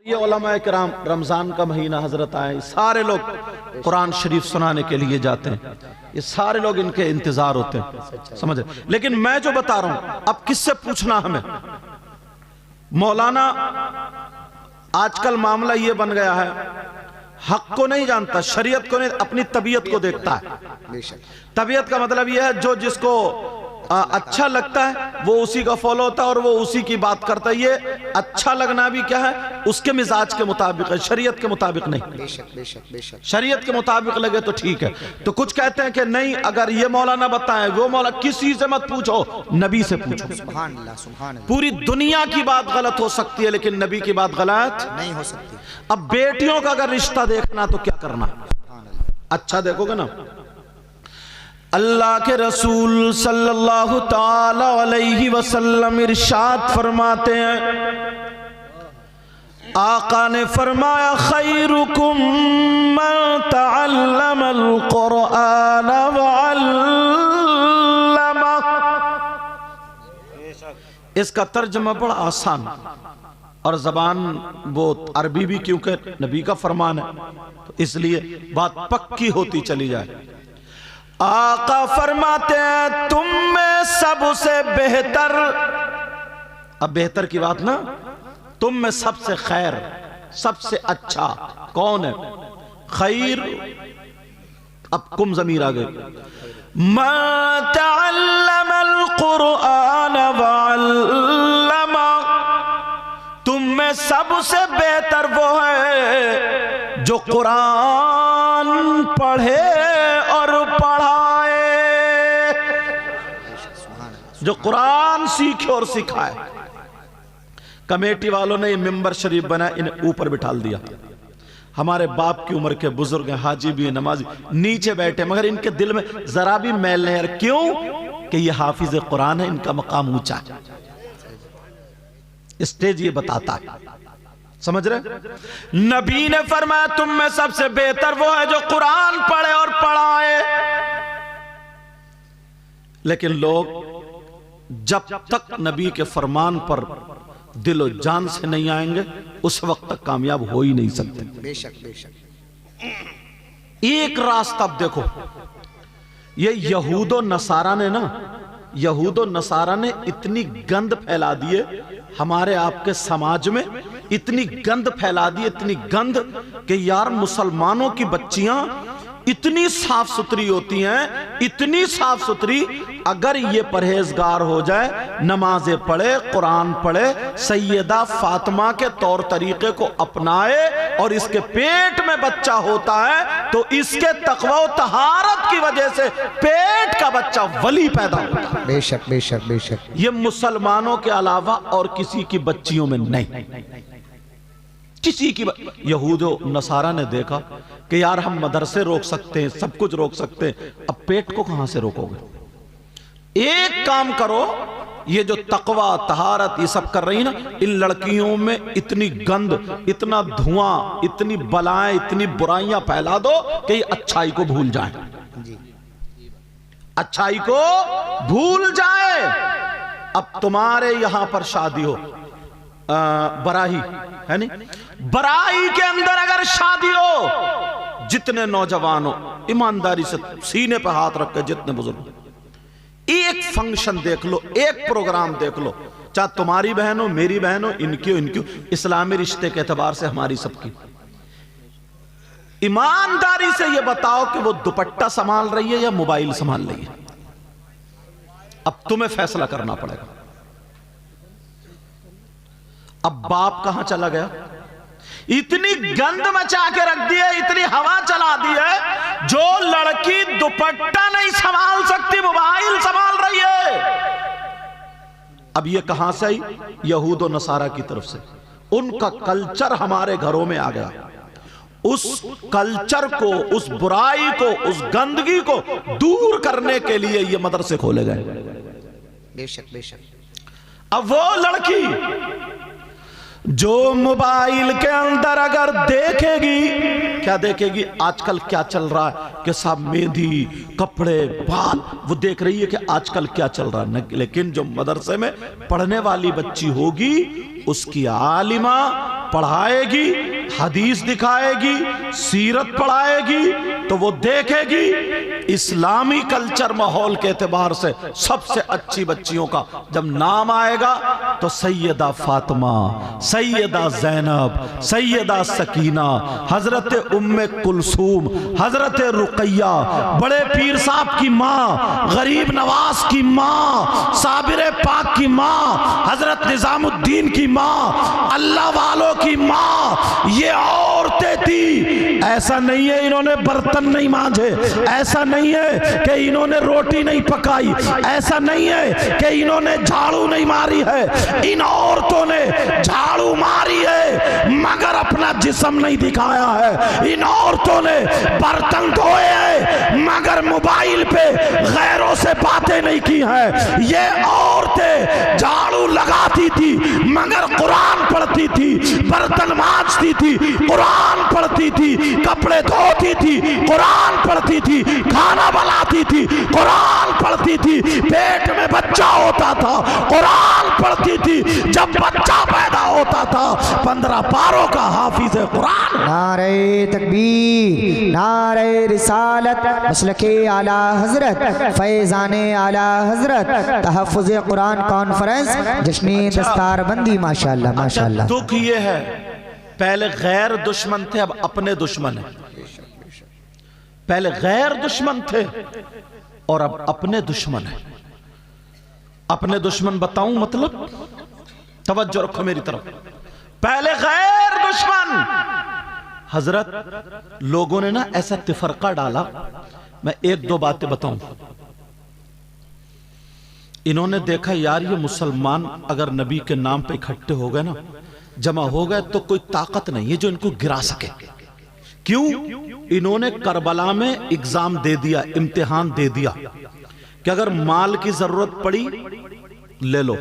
یہ علماء کرام رمضان کا مہینہ حضرت آئے، سارے لوگ قرآن شریف سنانے کے لیے جاتے ہیں، یہ سارے لوگ ان کے انتظار ہوتے ہیں، سمجھ رہے؟ لیکن میں جو بتا رہا ہوں اب کس سے پوچھنا ہمیں؟ مولانا آج کل معاملہ یہ بن گیا ہے، حق کو نہیں جانتا، شریعت کو نہیں، اپنی طبیعت کو دیکھتا ہے۔ طبیعت کا مطلب یہ ہے جو جس کو اچھا لگتا ہے وہ اسی کا فالو ہوتا ہے اور وہ اسی کی بات کرتا ہے۔ یہ اچھا لگنا بھی کیا ہے؟ اس کے مزاج کے مطابق ہے، شریعت کے مطابق نہیں۔ شریعت کے مطابق لگے تو ٹھیک ہے۔ تو کچھ کہتے ہیں کہ نہیں، اگر یہ مولانا بتائیں وہ مولانا، کسی سے مت پوچھو، نبی سے پوچھو۔ سبحان اللہ سبحان اللہ۔ پوری دنیا کی بات غلط ہو سکتی ہے لیکن نبی کی بات غلط نہیں ہو سکتی۔ اب بیٹیوں کا اگر رشتہ دیکھنا تو کیا کرنا؟ اچھا دیکھو گے نا، اللہ کے رسول صلی اللہ تعالی علیہ وسلم ارشاد فرماتے ہیں، آقا نے فرمایا خیرکم من تعلم القرآن وعلمہ۔ اس کا ترجمہ بڑا آسان اور زبان وہ عربی بھی کیونکہ نبی کا فرمان ہے تو اس لیے بات پکی ہوتی چلی جائے۔ آقا فرماتے ہیں تم میں سب سے بہتر، اب بہتر کی بات نا، تم میں سب سے خیر، سب سے اچھا کون ہے؟ خیر، اب کم ضمیر آگئے، ما تعلم القرآن وعلمہ، تم میں سب سے بہتر وہ ہے جو قرآن پڑھے اور پڑھائے، جو قرآن سیکھے اور سکھائے۔ کمیٹی والوں نے یہ ممبر شریف بنا، انہیں اوپر بٹھال دیا، ہمارے باپ کی عمر کے بزرگ ہیں، حاجی بھی ہیں، نمازی نیچے بیٹھے، مگر ان کے دل میں ذرا بھی میل نہیں ہے۔ کیوں؟ کہ یہ حافظ قرآن ہے، ان کا مقام اونچا ہے، اسٹیج یہ بتاتا ہے، سمجھ رہے؟ نبی نے فرمایا تم میں سب سے بہتر وہ ہے جو قرآن پڑھے اور پڑھائے۔ لیکن لوگ جب تک نبی کے فرمان پر دل و جان سے نہیں آئیں گے اس وقت تک کامیاب ہو ہی نہیں سکتے۔ بے شک بے شک۔ ایک راستہ اب دیکھو، یہ یہود و نصارہ نے نا، یہود و نصارہ نے اتنی گند پھیلا دیے ہمارے آپ کے سماج میں، اتنی گند پھیلا دی، اتنی گند کہ یار مسلمانوں کی بچیاں اتنی صاف ستھری ہوتی ہیں، اتنی صاف ستھری، اگر یہ پرہیزگار ہو جائے، نمازیں پڑھے، قرآن پڑھے، سیدہ فاطمہ کے طور طریقے کو اپنائے اور اس کے پیٹ میں بچہ ہوتا ہے تو اس کے تقوی و طہارت کی وجہ سے پیٹ کا بچہ ولی پیدا ہوتا ہے۔ بے شک بے شک بے شک۔ یہ مسلمانوں کے علاوہ اور کسی کی بچیوں میں نہیں، کسی کی یہود و نصارہ نے دیکھا کہ یار ہم مدرسے روک سکتے ہیں، سب کچھ روک سکتے ہیں، اب پیٹ کو کہاں سے روکو گے؟ ایک کام کرو، یہ جو تقوی طہارت یہ سب کر رہی نا، ان لڑکیوں میں اتنی گند، اتنا دھواں، اتنی بلائیں، اتنی برائیاں پھیلا دو کہ یہ اچھائی کو بھول جائیں، اچھائی کو بھول جائے۔ اب تمہارے یہاں پر شادی ہو، براہی ہے نہیں، براہی کے اندر اگر شادی ہو، جتنے نوجوان ہو ایمانداری سے سینے پہ ہاتھ رکھ کے، جتنے بزرگ، ایک فنکشن دیکھ لو، ایک پروگرام دیکھ لو، چاہے تمہاری بہن ہو، میری بہن ہو، ان کی ہو، ان کی ہو، اسلامی رشتے کے اعتبار سے ہماری سب کی، ایمانداری سے یہ بتاؤ کہ وہ دوپٹہ سنبھال رہی ہے یا موبائل سنبھال رہی ہے؟ اب تمہیں فیصلہ کرنا پڑے گا۔ اب باپ کہاں چلا گیا؟ اتنی گند مچا کے رکھ دی ہے، اتنی ہوا چلا دی ہے، جو لڑکی دوپٹہ نہیں سنبھال سکتی موبائل سنبھال رہی ہے۔ اب یہ کہاں سے آئی؟ یہود و نصارہ کی طرف سے، ان کا کلچر ہمارے گھروں میں آ گیا، اس کلچر کو، اس برائی کو، اس گندگی کو دور کرنے کے لیے یہ مدرسے کھولے گئے۔ بے شک بے شک۔ اب وہ لڑکی جو موبائل کے اندر اگر دیکھے گی کیا دیکھے گی؟ آج کل کیا چل رہا ہے کہ صاحب مہندی، کپڑے، بال، وہ دیکھ رہی ہے کہ آج کل کیا چل رہا ہے. لیکن جو مدرسے میں پڑھنے والی بچی ہوگی اس کی عالمہ پڑھائے گی، حدیث دکھائے گی، سیرت پڑھائے گی، تو وہ دیکھے گی اسلامی کلچر ماحول کے اعتبار سے سب سے اچھی بچیوں کا جب نام آئے گا تو سیدہ فاطمہ، سیدہ زینب، سیدہ سکینہ، حضرت ام کلثوم، حضرت رقیہ، بڑے پیر صاحب کی ماں، غریب نواز کی ماں، صابر پاک کی ماں، حضرت نظام الدین کی ماں، اللہ والوں کی ماں، یہ عورتیں تھی. ایسا نہیں ہے انہوں نے برتن نہیں مانجھے، ایسا نہیں ہے کہ انہوں نے روٹی نہیں پکائی، ایسا نہیں ہے کہ انہوں نے جھاڑو نہیں ماری ہے. ان عورتوں نے جھاڑو ماری ہے مگر اپنا جسم نہیں دکھایا ہے. ان عورتوں نے برتن دھوئے ہیں مگر موبائل پہ غیروں سے باتیں نہیں کی ہیں. یہ عورتیں جھاڑو لگاتی تھی مگر قرآن پڑھتی تھی، برتن مانجتی تھی، قرآن پڑھتی تھی، کپڑے دھوتی تھی، قرآن پڑھتی تھی، کھانا بناتی تھی، قرآن پڑھتی تھی، پیٹ میں بچہ ہوتا تھا قرآن پڑھتی تھی، جب بچہ پیدا ہوتا تھا 15 پاروں کا حافظ قرآن. نعرہ تکبیر، نعرہ رسالت، مسلک اعلی حضرت، فیضان اعلی حضرت، تحفظ قرآن کانفرنس، جشن دستار بندی. ماشاءاللہ ماشاءاللہ. دکھ یہ ہے پہلے غیر دشمن تھے اب اپنے دشمن ہیں. پہلے غیر دشمن تھے اور اب اپنے دشمن ہیں. اپنے دشمن بتاؤں مطلب؟ توجہ رکھو میری طرف. پہلے غیر دشمن، حضرت لوگوں نے نا ایسا تفرقہ ڈالا. میں ایک دو باتیں بتاؤں. انہوں نے دیکھا یار یہ مسلمان اگر نبی کے نام پہ اکٹھے ہو گئے نا، جمع ہو گئے تو کوئی طاقت نہیں ہے جو ان کو گرا سکے. کیوں؟ انہوں نے کربلا میں ایگزام دے دیا، امتحان دے دیا کہ اگر مال کی ضرورت پڑی لے لو،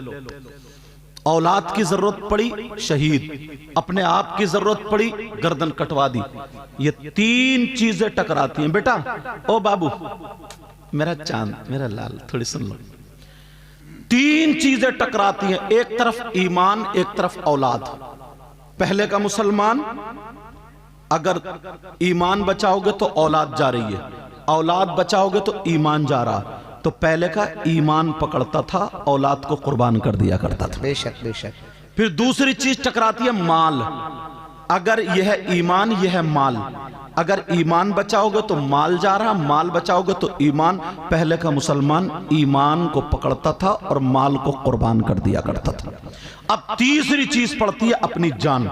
اولاد کی ضرورت پڑی شہید، اپنے آپ کی ضرورت پڑی گردن کٹوا دی. یہ 3 چیزیں ٹکراتی ہیں. بیٹا او بابو میرا چاند، میرا لال، تھوڑی سن لو. 3 چیزیں ٹکراتی ہیں. ایک طرف ایمان، ایک طرف اولاد. پہلے کا مسلمان اگر ایمان بچاؤ گے تو اولاد جا رہی ہے، اولاد بچاؤ گے تو ایمان جا رہا. تو پہلے کا ایمان پکڑتا تھا، اولاد کو قربان کر دیا کرتا تھا. بے شک بے شک. پھر دوسری چیز ٹکراتی ہے مال. اگر یہ ہے ایمان، یہ ہے مال. اگر ایمان بچاؤ گے تو مال جا رہا، مال بچاؤ گے تو ایمان. پہلے کا مسلمان ایمان کو پکڑتا تھا اور مال کو قربان کر دیا کرتا تھا. اب تیسری چیز پڑتی ہے اپنی جان.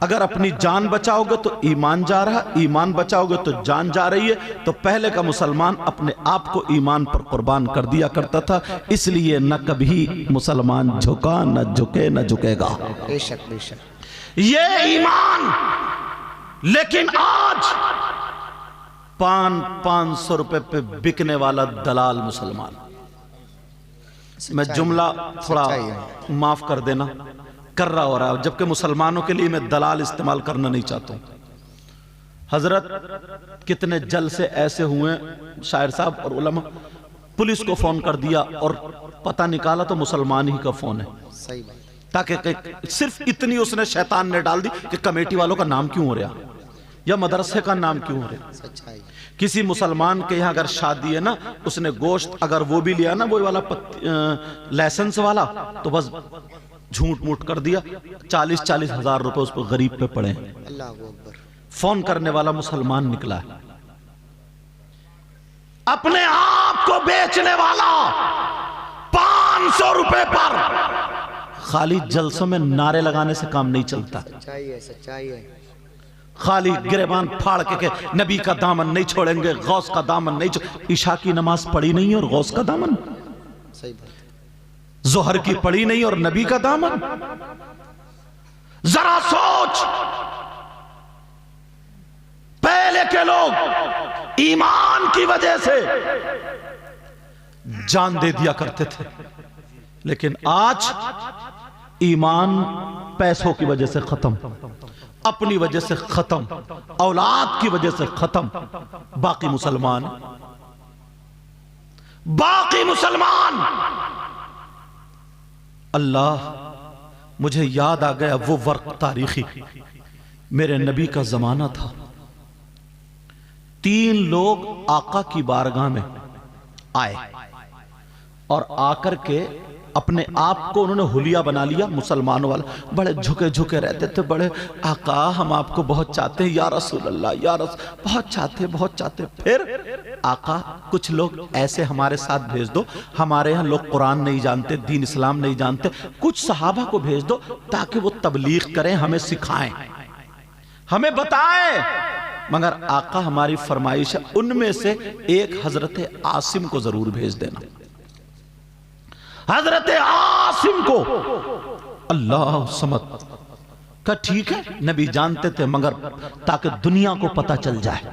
اگر اپنی جان بچاؤ گے تو ایمان جا رہا، ایمان بچاؤ گے تو جان جا رہی ہے. تو پہلے کا مسلمان اپنے آپ کو ایمان پر قربان کر دیا کرتا تھا. اس لیے نہ کبھی مسلمان جھکا، نہ جھکے، نہ جھکے گا. بے شک بے شک. یہ ایمان. لیکن آج 500 روپے پہ بکنے والا دلال مسلمان. میں جملہ تھوڑا معاف کر دینا، کر رہا ہو رہا ہے، جبکہ مسلمانوں کے لیے میں دلال استعمال کرنا نہیں چاہتا ہوں. حضرت کتنے جلسے ایسے ہوئے شاعر صاحب اور علماء، پولیس کو فون کر دیا اور پتہ نکالا تو مسلمان ہی کا فون ہے. صحیح بات. تاکہ صرف اتنی اس نے شیطان نے ڈال دی کہ کمیٹی والوں کا نام کیوں ہو رہا یا مدرسے کا نام کیوں ہو رہا. سچائی. کسی مسلمان کے یہاں اگر شادی ہے نا، اس نے گوشت اگر وہ بھی لیا نا وہ والا لائسنس والا، تو بس جھوٹ موٹ کر دیا. 40 ہزار روپے اس پہ غریب پہ پڑے. اللہ اکبر. فون کرنے والا مسلمان نکلا ہے. اپنے آپ کو بیچنے والا 500 روپے پر. خالی جلسوں میں نعرے لگانے سے کام نہیں چلتا. سچائی ہے سچائی ہے. خالی گریبان پھاڑ کے کہ نبی کا دامن نہیں چھوڑیں گے، غوث کا دامن نہیں چھوڑیں. عشاء کی نماز پڑھی نہیں اور غوث کا دامن، صحیح بات. ظہر کی پڑھی نہیں اور نبی کا دامن. ذرا سوچ، پہلے کے لوگ ایمان کی وجہ سے جان دے دیا کرتے تھے، لیکن آج ایمان پیسوں کی وجہ سے ختم. اپنی وجہ سے ختم، اولاد کی وجہ سے ختم، باقی مسلمان اللہ مجھے یاد آ گیا وہ وقت تاریخی، میرے نبی کا زمانہ تھا، 3 لوگ آقا کی بارگاہ میں آئے اور آ کر کے اپنے آپ کو انہوں نے حلیہ بنا لیا مسلمانوں والا، بڑے جھکے جھکے رہتے تھے، بڑے آقا ہم آپ کو بہت چاہتے ہیں یا رسول اللہ، یا رسول بہت چاہتے. پھر آقا کچھ لوگ ایسے ہمارے ساتھ بھیج دو، ہمارے ہاں لوگ قرآن نہیں جانتے، دین اسلام نہیں جانتے، کچھ صحابہ کو بھیج دو تاکہ وہ تبلیغ کریں، ہمیں سکھائیں، ہمیں بتائیں. مگر آقا ہماری فرمائش ہے ان میں سے ایک حضرت عاصم کو ضرور بھیج دینا، حضرت عاصم کو. اللہ سمت کہ ٹھیک ہے، نبی جانتے تھے مگر تاکہ دنیا کو پتہ چل جائے.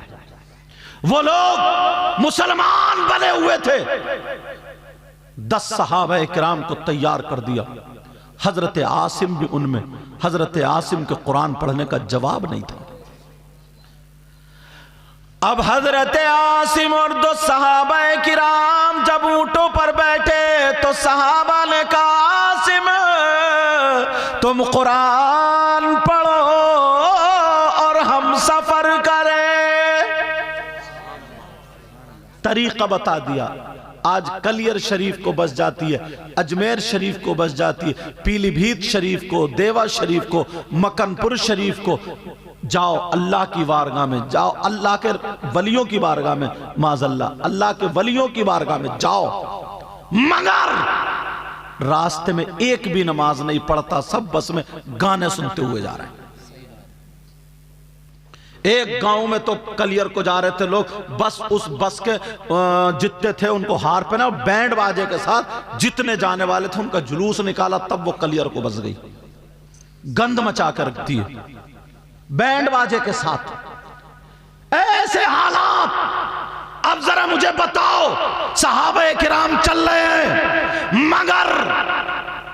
وہ لوگ مسلمان بنے ہوئے تھے، 10 صحابہ کرام کو تیار کر دیا، حضرت عاصم بھی ان میں. حضرت عاصم کے قرآن پڑھنے کا جواب نہیں تھا. اب حضرت عاصم اور 2 صحابہ کرام جب اونٹوں پر بیٹھے تو صحابہ نے کہا عاصم تم قرآن پڑھو اور ہم سفر کریں. طریقہ بتا دیا. آج کلیر شریف کو بس جاتی ہے، اجمیر شریف کو بس جاتی ہے، پیلی بھیت شریف کو، دیوا شریف کو، مکن پور شریف کو. جاؤ اللہ کی بارگاہ میں، جاؤ اللہ کے ولیوں کی بارگاہ میں، معاذ اللہ کے ولیوں کی بارگاہ میں جاؤ. مگر راستے میں ایک بھی نماز نہیں پڑھتا، سب بس میں گانے سنتے ہوئے جا رہے ہیں. ایک گاؤں میں تو کلیر کو جا رہے تھے لوگ، بس اس بس کے جتنے تھے ان کو ہار پہنا اور بینڈ باجے کے ساتھ جتنے جانے والے تھے ان کا جلوس نکالا، تب وہ کلیر کو بس گئی. گند مچا کر رکھتی ہے بینڈ باجے کے ساتھ. ایسے حالات. اب ذرا مجھے بتاؤ، صحابہ کرام چل رہے ہیں مگر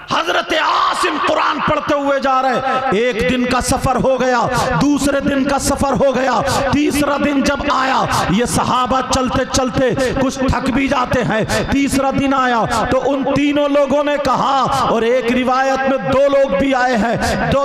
حضرت عاصم قرآن پڑھتے ہوئے جا رہے. ایک دن کا سفر ہو گیا، دوسرے دن کا سفر ہو گیا، تیسرا دن جب آیا یہ صحابہ چلتے چلتے کچھ تھک بھی جاتے ہیں. تیسرا دن آیا تو ان تینوں لوگوں نے کہا، اور ایک روایت میں 2 لوگ بھی آئے ہیں،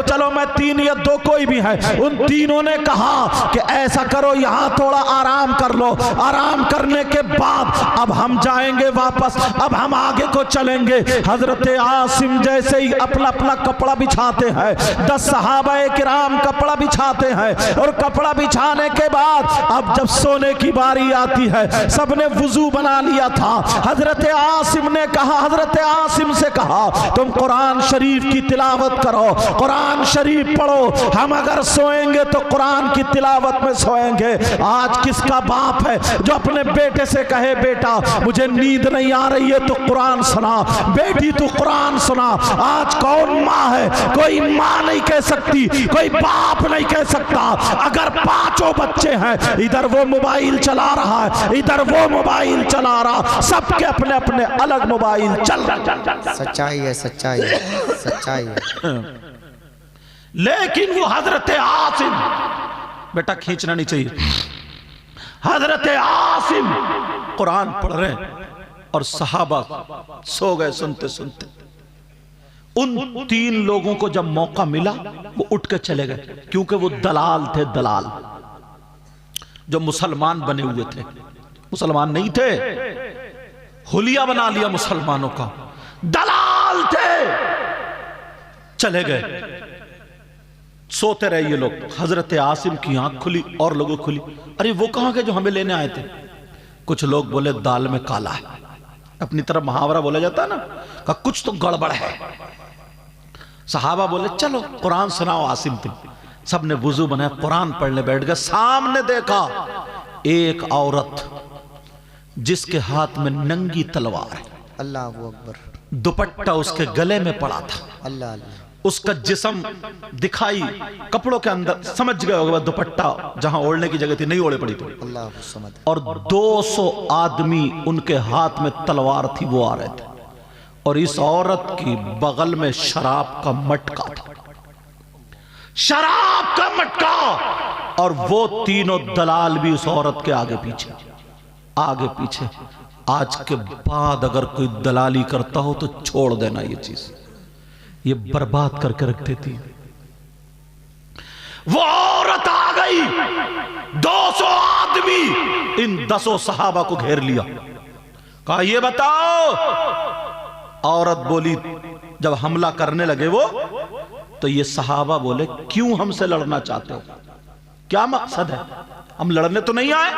چلو میں 3 یا 2 کوئی بھی ہے، ان تینوں نے کہا کہ ایسا کرو یہاں تھوڑا آرام کر لو. آرام کرنے کے بعد اب ہم جائیں گے واپس، اب ہم آگے کو چلیں گے. حضرت عاصم جیسے ہی اپنا کپڑا بچھاتے ہیں، 10 صحابہ کرام کپڑا بچھاتے ہیں، اور کپڑا بچھانے کے بعد اب جب سونے کی باری آتی ہے، سب نے وضو بنا لیا تھا. حضرت عاصم نے کہا، حضرت عاصم سے کہا تم قرآن شریف کی تلاوت کرو، قرآن شریف پڑھو، ہم اگر سوئیں گے تو قرآن کی تلاوت میں سوئیں گے. آج کس کا باپ ہے جو اپنے بیٹے سے کہے بیٹا مجھے نیند نہیں آ رہی ہے تو قرآن سنا، بیٹی تو قرآن سنا. آج کون ماں ہے؟ کوئی ماں نہیں کہہ سکتی، کوئی باپ نہیں کہہ سکتا. اگر 5 بچے ہیں، ادھر وہ موبائل چلا رہا ہے، ادھر وہ موبائل چلا رہا، سب کے اپنے اپنے الگ موبائل چل رہا. سچائی ہے، سچائی ہے، سچائی ہے. لیکن وہ حضرت عاصم، بیٹا کھینچنا نہیں چاہیے، حضرت عاصم قرآن پڑھ رہے ہیں اور صحابہ سو گئے سنتے سنتے. ان 3 لوگوں کو جب موقع ملا وہ اٹھ کے چلے گئے، کیونکہ وہ دلال تھے، دلال جو مسلمان بنے ہوئے تھے، مسلمان نہیں تھے، حلیہ بنا لیا مسلمانوں کا، دلال تھے. چلے گئے، سوتے رہے یہ لوگ. حضرت عاصم کی آنکھ کھلی اور لوگوں کھلی، ارے وہ کہاں گئے جو ہمیں لینے آئے تھے؟ کچھ لوگ بولے دال میں کالا ہے، اپنی طرف محاورہ بولا جاتا ہے نا، کہ کچھ تو گڑبڑ ہے. صحابہ بولے چلو قرآن سناؤ عاصم تم. سب نے وضو بنایا، قرآن پڑھنے بیٹھ گئے. سامنے دیکھا ایک عورت جس کے ہاتھ میں ننگی تلوار ہے، اللہ اکبر، دوپٹہ اس کے گلے میں پڑا تھا، اللہ اللہ، اس کا جسم دکھائی کپڑوں کے اندر، سمجھ گئے ہوگا دوپٹہ جہاں اوڑھنے کی جگہ تھی نہیں اوڑھے پڑی تھی. اللہ سمجھ. اور 200 آدمی ان کے ہاتھ میں تلوار تھی وہ آ رہے تھے، اور اس عورت کی بغل میں شراب کا مٹکا تھا. شراب کا مٹکا، اور وہ تینوں دلال بھی اس عورت کے آگے پیچھے آگے پیچھے۔ آج کے بعد اگر کوئی دلالی کرتا ہو تو چھوڑ دینا یہ چیز، یہ برباد کر کے رکھ دیتی۔ وہ عورت آ گئی، 200 آدمی ان 10 صحابہ کو گھیر لیا، کہا یہ بتاؤ۔ عورت بولی، جب حملہ کرنے لگے وہ تو یہ صحابہ بولے کیوں ہم سے لڑنا چاہتے ہو، کیا مقصد ہے، ہم لڑنے تو نہیں آئے۔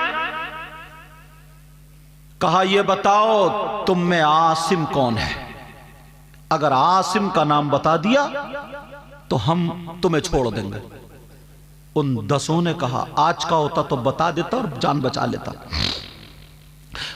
کہا یہ بتاؤ تم میں عاصم کون ہے، اگر عاصم کا نام بتا دیا تو ہم تمہیں چھوڑ دیں گے۔ ان 10 نے کہا آج کا ہوتا تو بتا دیتا اور جان بچا لیتا۔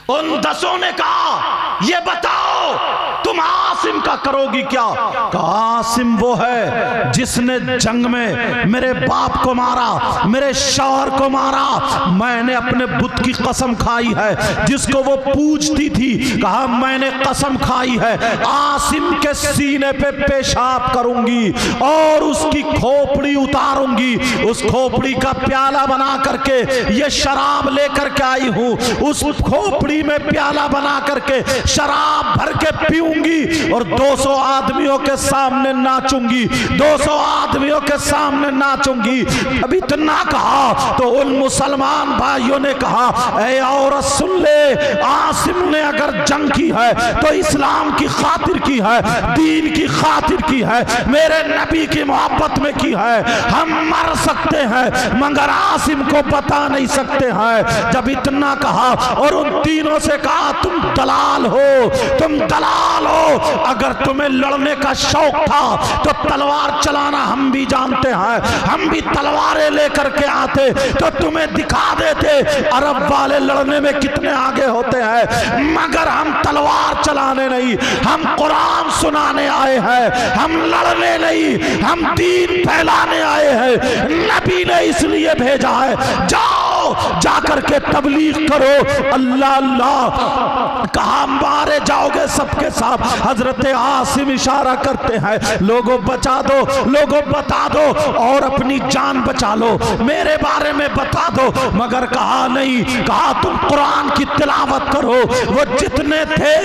ان 10 نے کہا یہ بتاؤ تم عاصم کا کرو گی کیا؟ کہا عاصم وہ ہے جس نے جنگ میں میرے باپ کو مارا، میرے شوہر کو مارا، میں نے اپنے بت کی قسم کھائی ہے جس کو وہ پوجتی تھی، کہا میں نے قسم کھائی ہے عاصم کے سینے پہ پیشاب کروں گی اور اس کی کھوپڑی اتاروں گی، اس کھوپڑی کا پیالہ بنا کر کے یہ شراب لے کر کے آئی ہوں، اس کھوپڑی میں پیالہ بنا کر کے شراب بھر کے پیوں گی اور 200 آدمیوں کے سامنے ناچوں گی، 200 آدمیوں کے سامنے ناچوں گی۔ ابھی اتنا کہا تو ان مسلمان بھائیوں نے کہا اے عورت سن لے، عاصم نے اگر جنگ کی ہے تو اسلام کی خاطر کی ہے، دین کی خاطر کی ہے، میرے نبی کی محبت میں کی ہے، ہم مر سکتے ہیں مگر عاصم کو بتا نہیں سکتے ہیں۔ جب اتنا کہا اور ان تینوں سے کہا تم دلال ہو، تم دلال ہو، اگر تمہیں لڑنے کا شوق تھا تو تلوار چلانا ہم بھی جانتے ہیں، ہم بھی تلواریں لے کر کے آتے تو تمہیں دکھا دیتے عرب والے لڑنے میں کتنے آگے ہوتے ہیں، مگر ہم تلوار چلانے نہیں، ہم قرآن سنانے آئے ہیں، ہم لڑنے نہیں، ہم دین پھیلانے آئے ہیں، نبی نے اس لیے بھیجا ہے، جاؤ جا کر کے تبلیغ کرو۔ اللہ اللہ کہاں مارے جاؤ گے سب کے ساتھ۔ حضرت عاصم اشارہ کرتے ہیں لوگوں بچا دو، لوگوں بتا دو اور اپنی جان بچا لو، میرے بارے میں بتا دو، مگر کہا نہیں، کہا تم قرآن کی تلاوت کرو۔ وہ جتنے تھے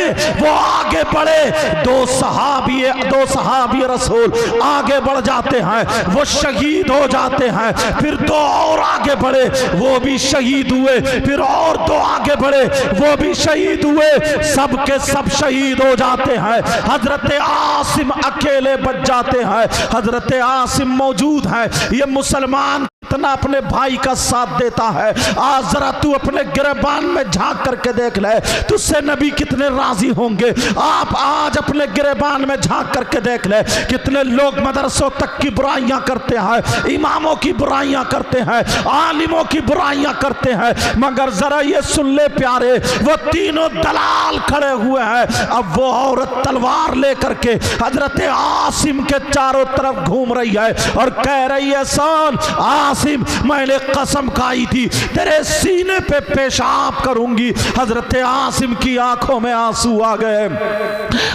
وہ آگے بڑھے، 2 صحابی رسول آگے بڑھ جاتے ہیں، وہ شہید ہو جاتے ہیں، پھر 2 اور آگے بڑھے وہ بھی شہید ہوئے، پھر اور 2 آگے بڑھے وہ بھی شہید ہوئے، سب کے سب شہید ہو جاتے ہیں، حضرت عاصم اکیلے بچ جاتے ہیں۔ حضرت عاصم موجود ہیں، یہ مسلمان کتنا اپنے بھائی کا ساتھ دیتا ہے، آج ذرا تو اپنے گریبان میں جھانک کر کے دیکھ لے تجھ سے نبی کتنے راضی ہوں گے۔ آپ آج اپنے گریبان میں جھانک کر کے دیکھ لے کتنے لوگ مدرسوں تک کی برائیاں کرتے ہیں، اماموں کی برائیاں کرتے ہیں، عالموں کی برائیاں کرتے ہیں، مگر ذرا یہ سن لے پیارے، وہ تینوں دلال کھڑے ہوئے ہیں۔ اب وہ عورت تلوار لے کر کے حضرت عاصم کے چاروں طرف گھوم رہی ہے اور کہہ رہی ہے سن عاصم میں نے قسم کھائی تھی تیرے سینے پہ پیشاب کروں گی۔ حضرت عاصم کی آنکھوں میں آنسو آ گئے،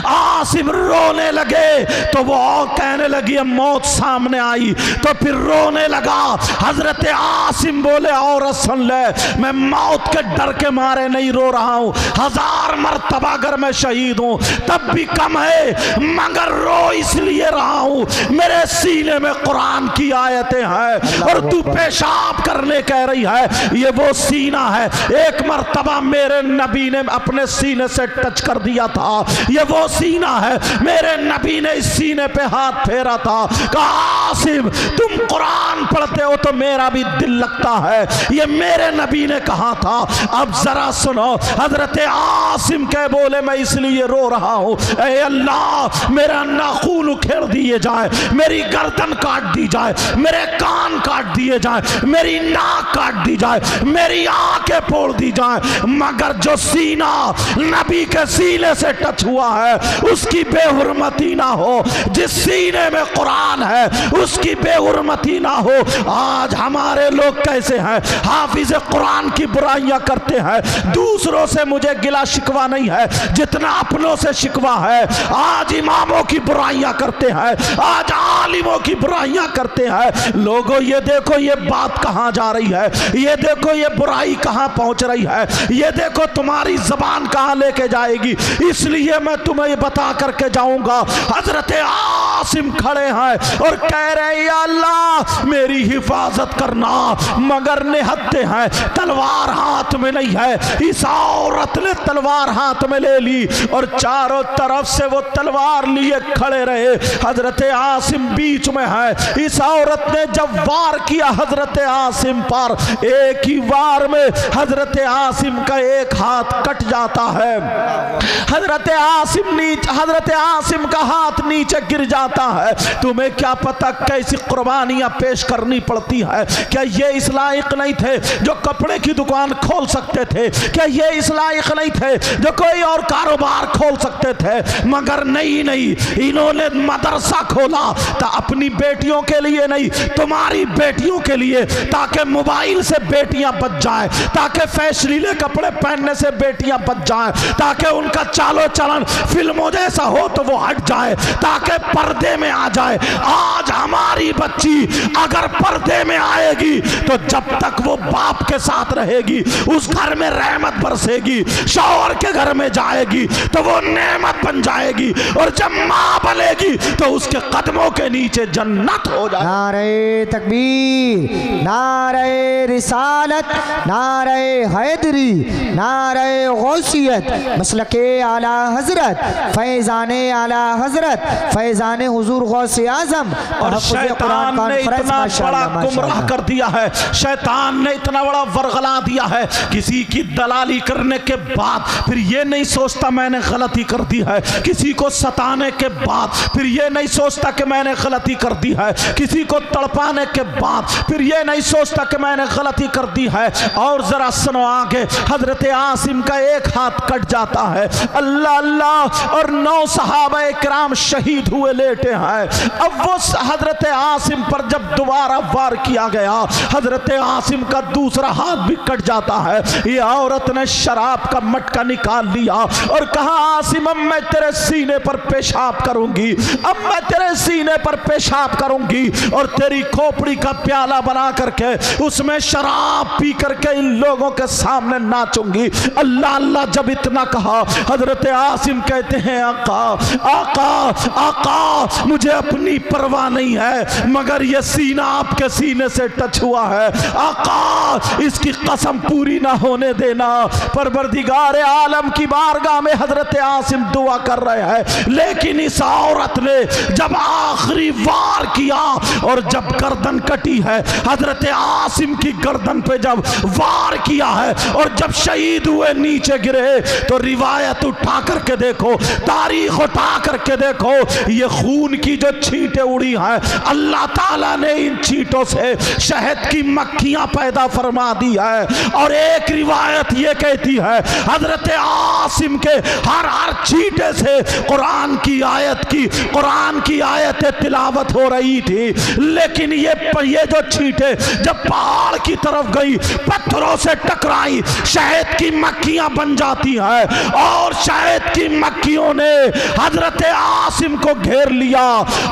عاصم رونے لگے تو وہ کہنے لگی موت سامنے آئی تو پھر رونے لگا۔ حضرت عاصم بولے عورت سن لے، میں موت کے ڈر کے مارے نہیں رو رہا ہوں، 1000 مرتبہ اگر میں شہید ہوں تب بھی کم ہے، مگر رو اس لیے رہا ہوں میرے سینے میں قرآن کی آیتیں ہیں اور تو پیشاب کرنے کہہ رہی ہے۔ یہ وہ سینہ ہے، ایک مرتبہ میرے نبی نے اپنے سینے سے ٹچ کر دیا تھا، یہ وہ سینہ ہے، میرے نبی نے اس سینے پہ ہاتھ پھیرا تھا، کہا عاصم تم قرآن پڑھتے ہو تو میرا بھی دل لگتا ہے، یہ میرے نبی نے کہا تھا۔ اب ذرا سنو، حضرت عاصم کے بولے میں اس لیے رو رہا ہوں اے اللہ میرا ناخون اکھیڑ دیے جائے، میری گردن کاٹ دی جائے، میرے کان کاٹ دیے جائیں، میری ناک کاٹ دی جائے، میری آنکھیں پھوڑ دی جائیں، مگر جو سینہ نبی کے سینے سے ٹچ ہوا ہے اس کی بے حرمتی نہ ہو۔ جس سینے میں قرآن ہے ہے اس کی بے حرمتی نہ ہو۔ آج ہمارے لوگ کیسے ہیں؟ حافظ قرآن کی برائیاں کرتے ہیں، دوسروں سے مجھے گلا شکوا نہیں ہے جتنا اپنوں سے شکوا ہے۔ آج اماموں کی برائیاں کرتے ہیں، آج عالموں کی برائیاں کرتے ہیں۔ لوگوں یہ دیکھو یہ بات کہاں جا رہی ہے، یہ دیکھو یہ برائی کہاں پہنچ رہی ہے، یہ دیکھو تمہاری زبان کہاں لے کے جائے گی۔ اس لیے میں تمہیں یہ بتا کر کے جاؤں گا۔ حضرت عاصم کھڑے ہیں اور کہہ رہے یا اللہ میری حفاظت کرنا، مگر نہتے ہیں، تلوار ہاتھ میں نہیں ہے۔ اس عورت نے تلوار ہاتھ میں لے لی اور چاروں طرف سے وہ تلوار لیے کھڑے رہے۔ حضرت عاصم بیچ میں ہے۔ اس عورت نے جب وار کیا حضرت عاصم پر، ایک ہی وار میں حضرت عاصم کا ایک ہاتھ کٹ جاتا ہے، حضرت عاصم کا ہاتھ نیچے گر جاتا ہے۔ تمہیں کیا پتا کیسی قربانیاں پیش کرنی پڑتی ہے؟ کیا یہ اس لائق نہیں تھے جو کپڑے کی دکان کھول سکتے تھے؟ کیا یہ اس لائق نہیں تھے جو کوئی اور کاروبار کھول سکتے تھے؟ مگر نہیں، انہوں نے مدرسہ کھولا تا اپنی بیٹیوں کے لیے نہیں، تمہاری بیٹیوں کے لیے، تاکہ موبائل سے بیٹیاں بچ جائیں، تاکہ فیشلیلے کپڑے پہننے سے بیٹیاں بچ جائیں، تاکہ ان کا چالو چلن فلموں جیسا ہو تو وہ ہٹ جائے، تاکہ پردے میں آ جائے۔ آج ہماری بچی اگر پردے میں آئے گی تو جب تک وہ باپ کے ساتھ رہے گی اس گھر میں رحمت برسے گی، شوہر کے گھر میں جائے گی تو وہ نعمت بن جائے گی، اور جب ماں بنے گی تو اس کے قدموں کے نیچے جنت ہو جائے۔ نعرہ تکبیر، نعرہ رسالت، نعرہ حیدری، نعرہ غوثیت، مسلک اعلیٰ حضرت، فیضان اعلیٰ حضرت، فیضان حضور غوث اعظم اور شیطان نے اتنا بڑا گمراہ کر دیا ہے، شیطان نے اتنا بڑا ورغلا دیا ہے، کسی کی دلالی کرنے کے بعد پھر یہ نہیں سوچتا میں نے غلطی کر دی ہے، کسی کو ستانے کے بعد پھر یہ نہیں سوچتا کہ میں نے غلطی کر دی ہے، کسی کو تڑپانے کے بعد پھر یہ نہیں سوچتا کہ میں نے غلطی کر دی ہے۔ اور ذرا سنو آگے، حضرت عاصم کا ایک ہاتھ کٹ جاتا ہے، اللہ اللہ، اور 9 صحابہ کرام شہید ہوئے لیٹے ہیں۔ اب وہ حضرت عاصم پر جب دوبارہ وار کیا گیا، حضرت عاصم کا دوسرا ہاتھ بھی کٹ جاتا ہے۔ یہ عورت نے شراب کا مٹکا نکال لیا اور کہا عاصم اب میں تیرے سینے پر پیشاب کروں گی، اب میں تیرے سینے پر پیشاب کروں گی اور تیری کھوپڑی کا پیالہ بنا کر کے اس میں شراب پی کر کے ان لوگوں کے سامنے ناچوں گی۔ اللہ اللہ جب اتنا کہا، حضرت عاصم کہتے ہیں آقا آقا آقا مجھے اپنی پرواہ نہیں ہے، مگر یہ سینہ آپ کے سینے سے ٹچ ہوا ہے، آقا اس کی قسم پوری نہ ہونے دینا۔ پروردگار عالم کی بارگاہ میں حضرت عاصم دعا کر رہے ہیں، لیکن اس عورت نے جب آخری وار کیا اور جب گردن کٹی ہے، حضرت عاصم کی گردن پہ جب وار کیا ہے اور جب شہید ہوئے نیچے گرے تو روایت اٹھا کر کے دیکھو، تاریخ اٹھا کر کے دیکھو، یہ خون کی جو چھینٹیں اڑی ہیں، اللہ تعالیٰ نے ان چھینٹوں سے شہد کی مکھیاں پیدا فرما دی ہے۔ اور ایک روایت یہ کہتی ہے حضرت عاصم کے ہر چھینٹے سے قرآن کی آیت تلاوت ہو رہی تھی، لیکن یہ جو چھینٹیں جب پہاڑ کی طرف گئی، پتھروں سے ٹکرائی، شہد کی مکھیاں بن جاتی ہیں، اور شہد کی مکھیوں نے حضرت عاصم کو گھیر لیا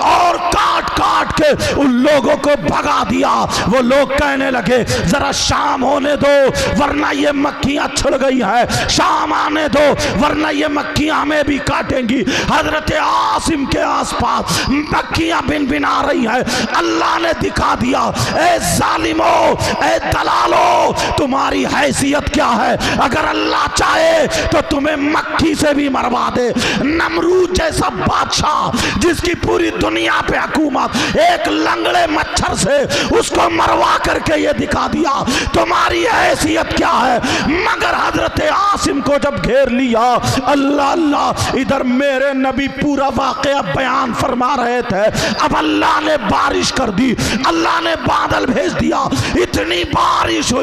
اور کاٹ کاٹ کے ان لوگوں کو بھگا دیا۔ وہ لوگ کہنے لگے ذرا شام ہونے دو ورنہ یہ مکھیاں چھڑ گئی ہیں، شام آنے دو ورنہ یہ مکھیاں ہمیں بھی کاٹیں گی۔ حضرت عاصم کے آس پاس مکھیاں بن بنا رہی ہیں۔ اللہ نے دکھا دیا اے ظالمو، اے دلالو، تمہاری حیثیت کیا ہے؟ اگر اللہ چاہے تو تمہیں مکھی سے بھی مروا دے۔ نمرود جیسا بادشاہ جس کی پوری دنیا پہ حکومت ایک لنگڑے مچھر سے اس کو مروا کر کے یہ دکھا دیا تمہاری حیثیت کیا ہے، مگر حضرت عاصم کو جب گھیر لیا، اللہ اللہ، ادھر میرے نبی پورا واقعہ بیان فرما رہے تھے، اب اللہ نے بارش کر دی، اللہ نے بادل بھیج دیا، اتنی بارش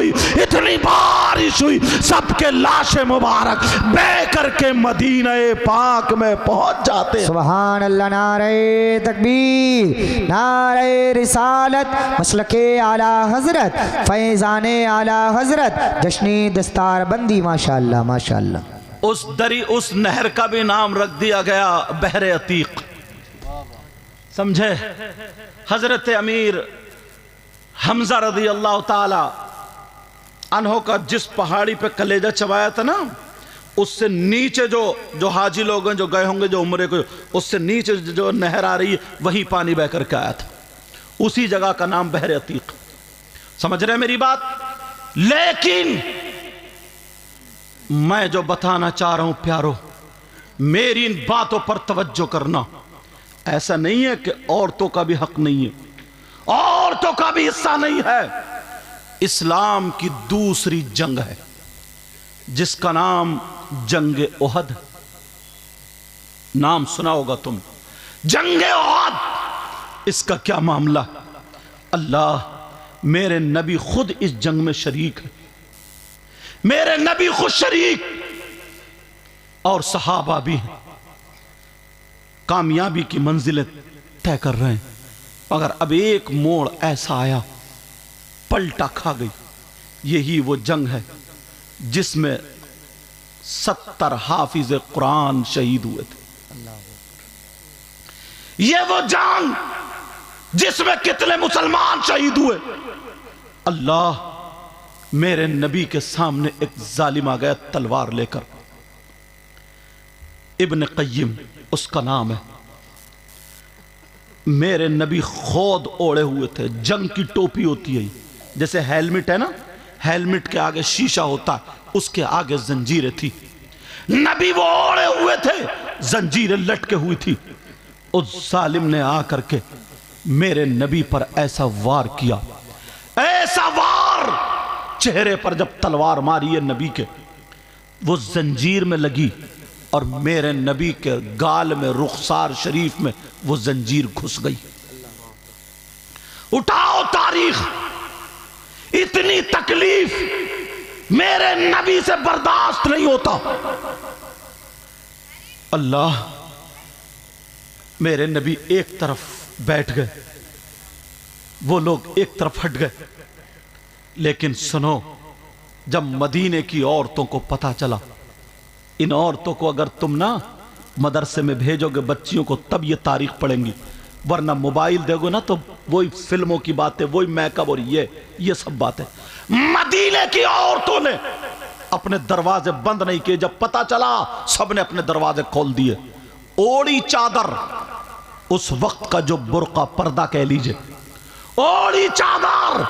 ہوئی سب کے لاش مبارک بہ کر کے مدینہ پاک میں پہنچ جاتے ہیں۔ سبحان اللہ، نعرہ تکبیر۔ تکبیر، نعرہ رسالت، مسلک اعلیٰ حضرت، فیضان اعلیٰ حضرت، جشن دستار بندی، ماشاءاللہ ماشاءاللہ۔ اس نہر کا بھی نام رکھ دیا گیا بحر عتیق، سمجھے؟ حضرت امیر حمزہ رضی اللہ تعالی عنہ کا جس پہاڑی پہ کلیجہ چبایا تھا نا، اس سے نیچے جو حاجی لوگ ہیں جو گئے ہوں گے جو عمرے کو، اس سے نیچے جو نہر آ رہی ہے وہی پانی بہ کر کے آیا تھا، اسی جگہ کا نام بحر عتیق۔ سمجھ رہے میری بات؟ لیکن میں جو بتانا چاہ رہا ہوں پیارو، میری ان باتوں پر توجہ کرنا۔ ایسا نہیں ہے کہ عورتوں کا بھی حق نہیں ہے، عورتوں کا بھی حصہ نہیں ہے۔ اسلام کی دوسری جنگ ہے جس کا نام جنگ احد، نام سنا ہوگا تم، جنگ احد۔ اس کا کیا معاملہ؟ اللہ، میرے نبی خود اس جنگ میں شریک ہے، میرے نبی خود شریک اور صحابہ بھی ہیں، کامیابی کی منزلیں طے کر رہے ہیں۔ مگر اب ایک موڑ ایسا آیا، پلٹا کھا گئی۔ یہی وہ جنگ ہے جس میں 70 حافظ قرآن شہید ہوئے تھے۔ یہ وہ جنگ جس میں کتنے مسلمان شہید ہوئے۔ اللہ، میرے نبی کے سامنے ایک ظالم آ گیا تلوار لے کر، ابن قیم اس کا نام ہے۔ میرے نبی خود اوڑے ہوئے تھے، جنگ کی ٹوپی ہوتی ہے جیسے ہیلمٹ ہے نا، ہیلمٹ کے آگے شیشہ ہوتا ہے، اس کے آگے زنجیریں تھی، نبی وہ اوڑے ہوئے تھے، زنجیریں لٹکے ہوئی تھی۔ اس ظالم نے آ کر کے میرے نبی پر ایسا وار کیا، ایسا وار، چہرے پر جب تلوار ماری ہے نبی کے، وہ زنجیر میں لگی اور میرے نبی کے گال میں، رخسار شریف میں وہ زنجیر گھس گئی۔ اٹھاؤ تاریخ، اتنی تکلیف میرے نبی سے برداشت نہیں ہوتا۔ اللہ، میرے نبی ایک طرف بیٹھ گئے، وہ لوگ ایک طرف ہٹ گئے۔ لیکن سنو، جب مدینے کی عورتوں کو پتا چلا، ان عورتوں کو اگر تم نا مدرسے میں بھیجو گے بچیوں کو، تب یہ تاریخ پڑھیں گی، ورنہ موبائل دے گو نا تو وہی فلموں کی باتیں، وہی میک اپ اور یہ سب باتیں۔ مدینے کی عورتوں نے اپنے دروازے بند نہیں کیے، جب پتا چلا سب نے اپنے دروازے کھول دیے۔ اوڑی چادر، اس وقت کا جو برقع پردہ کہہ لیجئے، اوڑی چادر،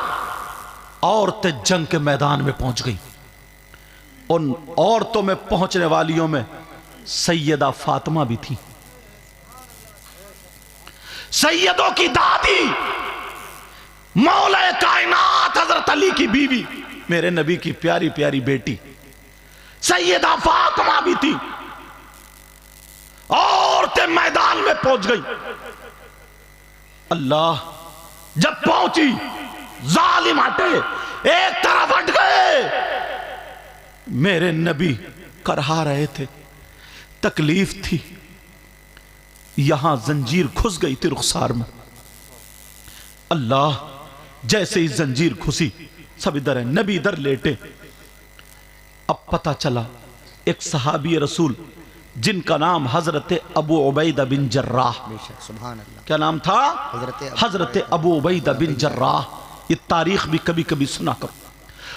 عورتیں جنگ کے میدان میں پہنچ گئی۔ ان عورتوں میں پہنچنے والیوں میں سیدہ فاطمہ بھی تھی، سیدوں کی دادی، مولا کائنات حضرت علی کی بیوی، میرے نبی کی پیاری پیاری بیٹی سیدہ فاطمہ بھی تھی۔ عورتیں میدان میں پہنچ گئی۔ اللہ، جب پہنچی، ظالم ہٹے، ایک طرف ہٹ گئے۔ میرے نبی کرہا رہے تھے، تکلیف تھی، یہاں زنجیر گھس گئی تھی رخسار میں۔ اللہ، جیسے ہی زنجیر گھسی، سب ادھر ہیں، نبی ادھر لیٹے۔ اب پتا چلا ایک صحابی رسول جن کا نام حضرت ابو عبیدہ بن جراح، کیا نام تھا؟ حضرت ابو عبیدہ بن جراح۔ یہ تاریخ بھی کبھی کبھی سنا کرو۔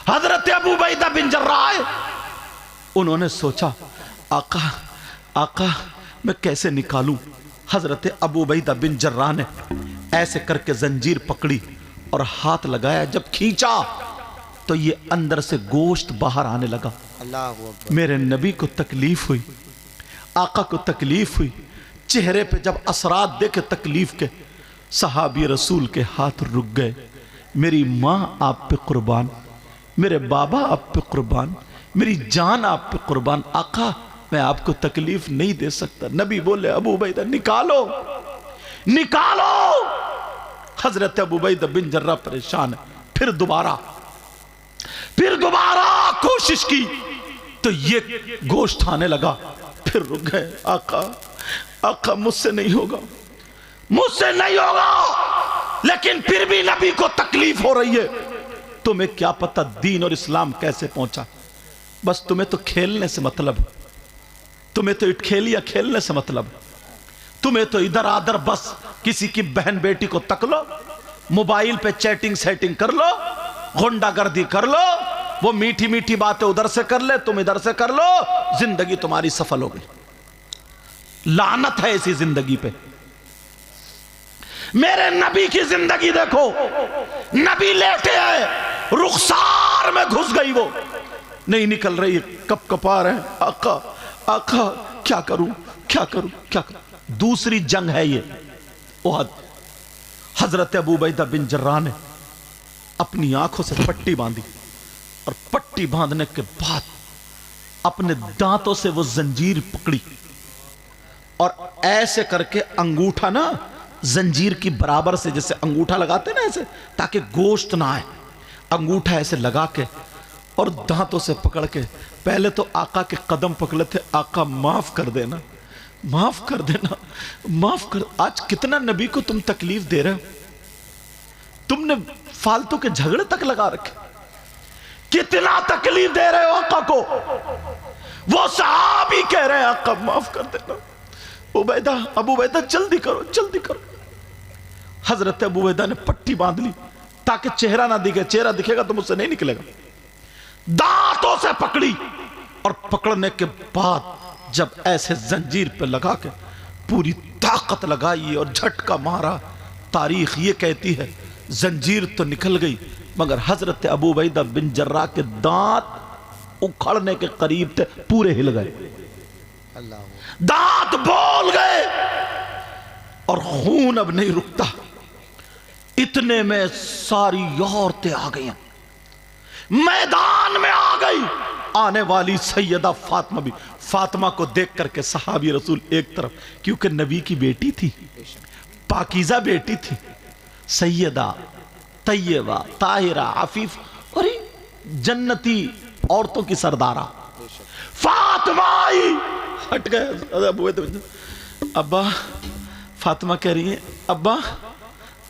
حضرت ابو عبیدہ بن جراح، انہوں نے سوچا آقا میں کیسے نکالوں؟ حضرت ابو عبیدہ بن جراح نے ایسے کر کے زنجیر پکڑی اور ہاتھ لگایا، جب کھینچا تو یہ اندر سے گوشت باہر آنے لگا۔ میرے نبی کو تکلیف ہوئی، آقا کو تکلیف ہوئی، چہرے پہ جب اثرات دیکھے تکلیف کے، صحابی رسول کے ہاتھ رک گئے۔ میری ماں آپ پہ قربان، میرے بابا آپ پہ قربان، میری جان آپ پہ قربان، آقا میں آپ کو تکلیف نہیں دے سکتا۔ نبی بولے ابو عبیدہ نکالو نکالو۔ حضرت ابو عبیدہ بن جراح پریشان ہے۔ پھر دوبارہ کوشش کی تو یہ گوشت آنے لگا، پھر رک گئے۔ آقا مجھ سے نہیں ہوگا، مجھ سے نہیں ہوگا، لیکن پھر بھی نبی کو تکلیف ہو رہی ہے۔ تمہیں کیا پتہ دین اور اسلام کیسے پہنچا؟ بس تمہیں تو کھیلنے سے مطلب، تمہیں تو کھیلیا کھیلنے سے مطلب، تمہیں تو ادھر آدھر بس کسی کی بہن بیٹی کو تک لو، موبائل پہ چیٹنگ سیٹنگ کر لو، غنڈہ گردی کر لو، وہ میٹھی میٹھی باتیں ادھر سے کر لے، تم ادھر سے کر لو، زندگی تمہاری سفل ہو گئی۔ لعنت ہے اسی زندگی پہ۔ میرے نبی کی زندگی دیکھو، نبی لیٹے ہیں، رخسار میں گھس گئی، وہ نہیں نکل رہی، کپ کپا رہے ہیں، آقا آقا کیا کروں کیا کروں کیا کروں۔ دوسری جنگ ہے یہ احد۔ حضرت ابو عبیدہ بن جراح نے اپنی آنکھوں سے پٹی باندھی، اور پٹی باندھنے کے بعد اپنے دانتوں سے وہ زنجیر پکڑی، اور ایسے کر کے انگوٹھا نا زنجیر کی برابر سے، جیسے انگوٹھا لگاتے نا ایسے تاکہ گوشت نہ آئے، انگوٹھا ایسے لگا کے اور دانتوں سے پکڑ کے پہلے تو آقا کے قدم پکڑے تھے، آقا معاف کر دینا معاف کر دینا معاف کر۔ آج کتنا نبی کو تم تکلیف دے رہے ہو، تم نے فالتو کے جھگڑے تک لگا رکھے، کتنا تکلیف دے رہے ہو آقا کو۔ وہ صحابی کہہ رہے ہیں آقا معاف کر دینا، عبیدہ ابو عبیدہ جلدی کرو جلدی کرو۔ حضرت ابو عبیدہ نے پٹی باندھ لی تاکہ چہرہ نہ دکھے، چہرہ دکھے گا تو مجھ سے نہیں نکلے گا۔ دانتوں سے پکڑی، اور پکڑنے کے بعد جب ایسے زنجیر پہ لگا کے پوری طاقت لگائی اور جھٹکا مارا، تاریخ یہ کہتی ہے زنجیر تو نکل گئی مگر حضرت ابو عبیدہ بن جراح کے دانت اکھڑنے کے قریب تھے، پورے ہل گئے، دانت بول گئے، اور خون اب نہیں رکتا۔ اتنے میں ساری عورتیں آ گئی، میدان میں آ گئی۔ آنے والی سیدہ فاطمہ بھی، فاطمہ کو دیکھ کر کے صحابی رسول ایک طرف، کیونکہ نبی کی بیٹی تھی، پاکیزہ بیٹی تھی، سیدہ طیبہ طاہرہ عفیف، اور جنتی عورتوں کی سردارہ فاطمہ آئی، ہٹ گئے۔ ابا، فاطمہ کہہ رہی ہیں ابا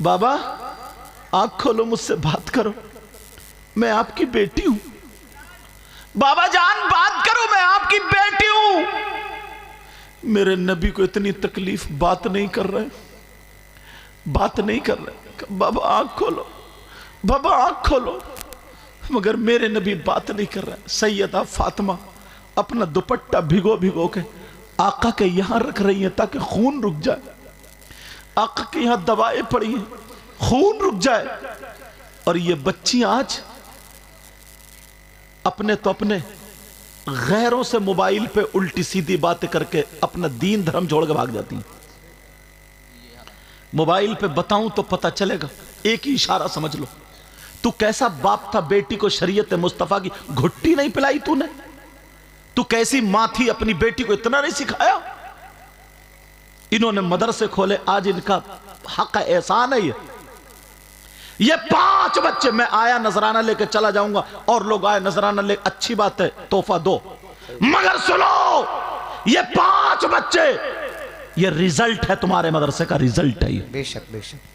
بابا آنکھ کھولو، مجھ سے بات کرو، میں آپ کی بیٹی ہوں۔ بابا جان بات کرو، میں آپ کی بیٹی ہوں۔ میرے نبی کو اتنی تکلیف، بات نہیں کر رہے، بات نہیں کر رہے۔ بابا آنکھ کھولو، بابا آنکھ کھولو، مگر میرے نبی بات نہیں کر رہے۔ سیدہ فاطمہ اپنا دوپٹہ بھگو بھگو کے آقا کے یہاں رکھ رہی ہیں تاکہ خون رک جائے، آقا کے یہاں دوائیں پڑی ہیں خون رک جائے۔ اور یہ بچی آج اپنے تو اپنے غیروں سے موبائل پہ الٹی سیدھی باتیں کر کے اپنا دین دھرم چھوڑ کے بھاگ جاتی ہیں۔ موبائل پہ بتاؤں تو پتہ چلے گا، ایک ہی اشارہ سمجھ لو، تو کیسا باپ تھا، بیٹی کو شریعت مصطفیٰ کی گھٹی نہیں پلائی تو نے؟ تو کیسی ماں تھی، اپنی بیٹی کو اتنا نہیں سکھایا؟ انہوں نے مدرسے کھولے، آج ان کا حق احسان ہے۔ یہ 5 بچے، میں آیا نذرانہ لے کے چلا جاؤں گا، اور لوگ آئے نذرانہ لے، اچھی بات ہے، تحفہ دو، مگر سنو، یہ 5 بچے، یہ ریزلٹ ہے، تمہارے مدرسے کا ریزلٹ ہے یہ۔ بے شک بے شک۔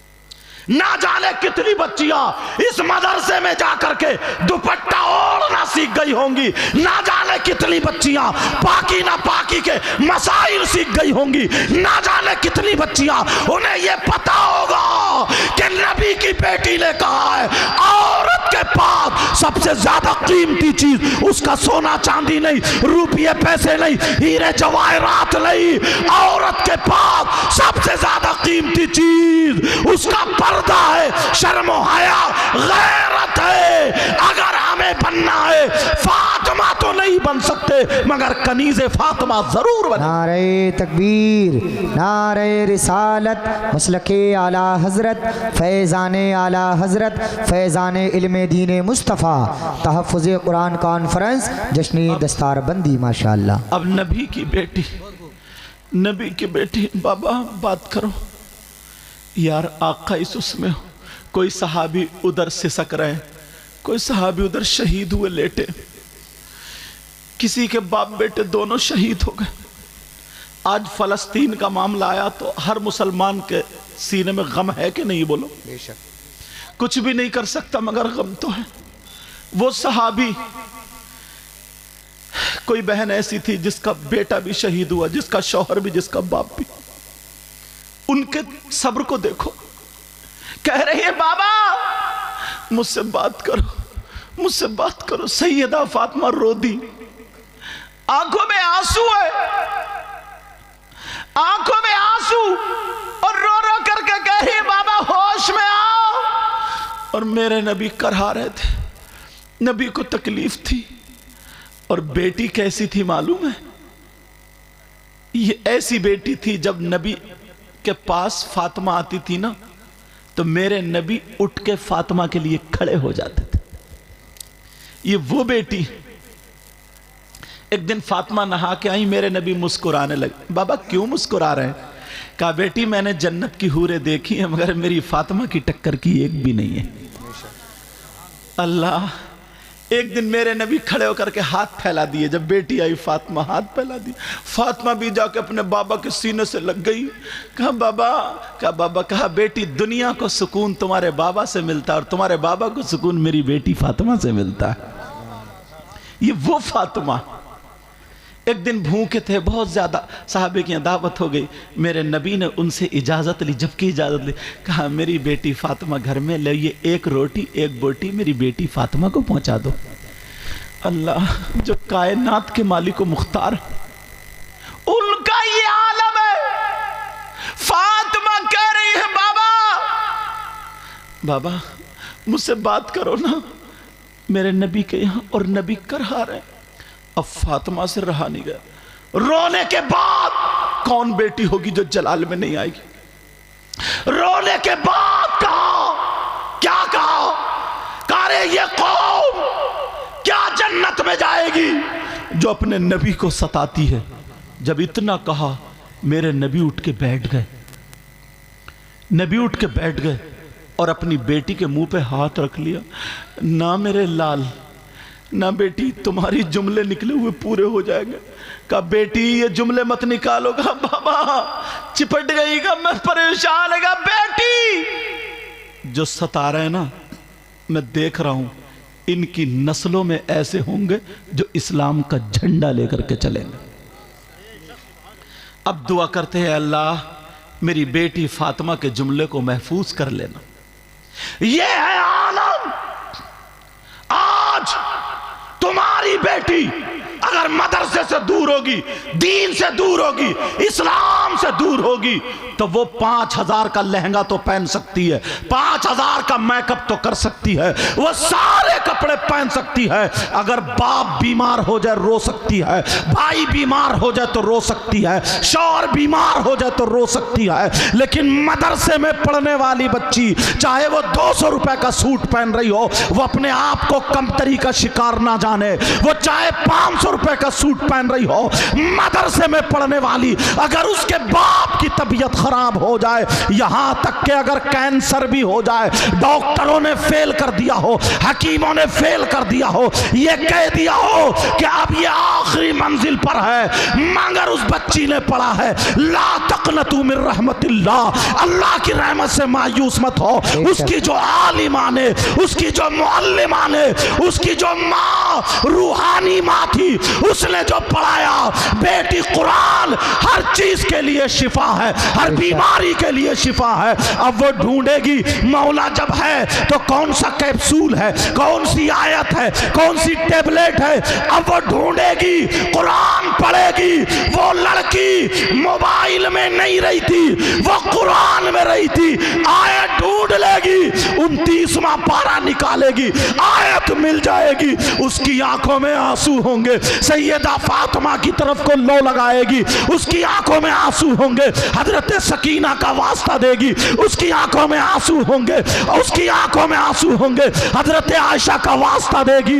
نہ جانے کتنی بچیاں اس مدرسے میں جا کر کے دوپٹہ اوڑھنا سیکھ گئی ہوں گی، نہ جانے کتنی بچیاں پاکی نہ پاکی کے مسائل سیکھ گئی ہوں گی، نہ جانے کتنی بچیاں انہیں یہ پتا ہوگا کہ نبی کی بیٹی نے کہا ہے عورت کے پاس سب سے زیادہ قیمتی چیز اس کا سونا چاندی نہیں، روپیے پیسے نہیں، ہیرے جواہرات نہیں، عورت کے پاس سب سے زیادہ قیمتی چیز اس کا پردہ ہے، شرم و حیا، غیرت ہے۔ اگر ہمیں بننا ہے، فاطمہ تو نہیں بن سکتے مگر کنیز فاطمہ ضرور بنے۔ نعرہ تکبیر، نعرہ رسالت، مسلک اعلی حضرت، فیضان اعلی حضرت، فیضان علم دین مصطفیٰ، تحفظ قرآن کانفرنس، جشنی دستار بندی، ماشاءاللہ۔ اب نبی کی بیٹی، نبی کی بیٹی، بابا بات کرو یار، آقا اس میں ہو۔ کوئی صحابی ادھر سسک رہے، کوئی صحابی ادھر شہید ہوئے لیٹے، کسی کے باپ بیٹے دونوں شہید ہو گئے۔ آج فلسطین کا معاملہ آیا تو ہر مسلمان کے سینے میں غم ہے کہ نہیں؟ بولو. بے شک. کچھ بھی نہیں کر سکتا مگر غم تو ہے. وہ صحابی، کوئی بہن ایسی تھی جس کا بیٹا بھی شہید ہوا، جس کا شوہر بھی، جس کا باپ بھی. ان کے صبر کو دیکھو. کہہ رہی ہے بابا مجھ سے بات کرو، مجھ سے بات کرو. سیدہ فاطمہ رو دی، آنکھوں میں آنسو ہے، آنکھوں میں آنسو، اور رو رو کر کے کہہ رہی ہے بابا ہوش میں آؤ. اور میرے نبی کرہا رہے تھے، نبی کو تکلیف تھی. اور بیٹی کیسی تھی معلوم ہے؟ یہ ایسی بیٹی تھی جب نبی کے پاس فاطمہ آتی تھی نا تو میرے نبی اٹھ کے فاطمہ کے لیے کھڑے ہو جاتے تھے. یہ وہ بیٹی. ایک دن فاطمہ نہا کے آئی، میرے نبی مسکرانے لگے. بابا کیوں مسکرا رہے ہیں؟ کہا بیٹی میں نے جنت کی حوریں دیکھی ہیں مگر میری فاطمہ کی ٹکر کی ایک بھی نہیں ہے. اللہ. ایک دن میرے نبی کھڑے ہو کر کے ہاتھ پھیلا دیے. جب بیٹی آئی فاطمہ ہاتھ پھیلا دی. فاطمہ بھی جا کے اپنے بابا کے سینے سے لگ گئی. کہا بابا، کہا بابا، کہا بیٹی دنیا کو سکون تمہارے بابا سے ملتا ہے اور تمہارے بابا کو سکون میری بیٹی فاطمہ سے ملتا ہے. یہ وہ فاطمہ. ایک دن بھوکے تھے بہت زیادہ، صحابے کی دعوت ہو گئی. میرے نبی نے ان سے اجازت لی. جب کی اجازت لی کہا میری بیٹی فاطمہ گھر میں لائیے، ایک روٹی ایک بوٹی میری بیٹی فاطمہ کو پہنچا دو. اللہ جو کائنات کے مالک و مختار، ان کا یہ عالم ہے. فاطمہ کہہ رہی ہے بابا، بابا مجھ سے بات کرو نا میرے نبی کے یہاں. اور نبی کرہا رہے. اب فاطمہ سے رہا نہیں گیا. رونے کے بعد کون بیٹی ہوگی جو جلال میں نہیں آئے گی؟ رونے کے بعد کہا، کیا کہا؟ رے یہ قوم کیا جنت میں جائے گی جو اپنے نبی کو ستاتی ہے؟ جب اتنا کہا میرے نبی اٹھ کے بیٹھ گئے. نبی اٹھ کے بیٹھ گئے اور اپنی بیٹی کے منہ پہ ہاتھ رکھ لیا. نہ میرے لال، نہ بیٹی، تمہاری جملے نکلے ہوئے پورے ہو جائیں گے. کہا بیٹی یہ جملے مت نکالو. کہا بابا چپٹ گئی گا، میں پریشان ہے. گا بیٹی جو ستا رہے ہیں نا میں دیکھ رہا ہوں ان کی نسلوں میں ایسے ہوں گے جو اسلام کا جھنڈا لے کر کے چلیں گے. اب دعا کرتے ہیں اللہ میری بیٹی فاطمہ کے جملے کو محفوظ کر لینا. یہ ہے عالم. آج تمہاری بیٹی اگر مدرسے سے دور ہوگی، دین سے دور ہوگی، اسلام سے دور ہوگی تو وہ 5,000 کا لہنگا تو پہن سکتی ہے، 5,000 کا میک اپ تو کر سکتی ہے، وہ سارے کپڑے پہن سکتی ہے. اگر باپ بیمار ہو جائے رو سکتی ہے، بھائی بیمار ہو جائے تو رو سکتی ہے، شوہر بیمار ہو جائے تو رو سکتی ہے. لیکن مدرسے میں پڑھنے والی بچی چاہے وہ 200 روپے کا سوٹ پہن رہی ہو، وہ اپنے آپ کو کمتری کا شکار نہ جانے. وہ چاہے 500 روپے کا سوٹ پہن رہی ہو، مدرسے میں پڑھنے والی اگر اس کے باپ کی طبیعت خراب ہو جائے، یہاں تک کہ اگر کینسر بھی ہو جائے، ڈاکٹروں نے فیل کر دیا ہو، حکیموں نے فیل کر دیا ہو، یہ کہہ دیا ہو کہ اب یہ آخری منزل پر ہے، مگر اس بچی نے پڑھا ہے لا تقنطوا من رحمت اللہ، اللہ کی رحمت سے مایوس مت ہو. اس کی جو عالمہ نے، اس کی جو معلمہ نے، اس کی جو ماں روحانی ماں تھی، اس نے جو پڑھایا بیٹی قرآن ہر چیز کے لیے شفا ہے، ہر بیماری کے لیے شفا ہے. اب وہ ڈھونڈے گی مولا جب ہے تو کون سا کیپسول ہے، کون سی آیت ہے، کون سی ٹیبلیٹ ہے. اب وہ ڈھونڈے گی، قرآن پڑھے گی. وہ لڑکی موبائل میں نہیں رہی تھی، وہ قرآن میں رہی تھی. آیت ڈھونڈ لے گی، 29واں پارہ نکالے گی، آیت مل جائے گی. اس کی آنکھوں میں آنسو ہوں گے. سیدہ فاطمہ کی طرف کو لو لگائے گی، اس کی آنکھوں میں آنسو ہوں گے. حضرت سکینہ کا واسطہ دے گی، اس کی آنکھوں میں آنسو ہوں گے. اس کی آنکھوں میں آنسو ہوں گے. حضرت عائشہ کا واسطہ دے گی.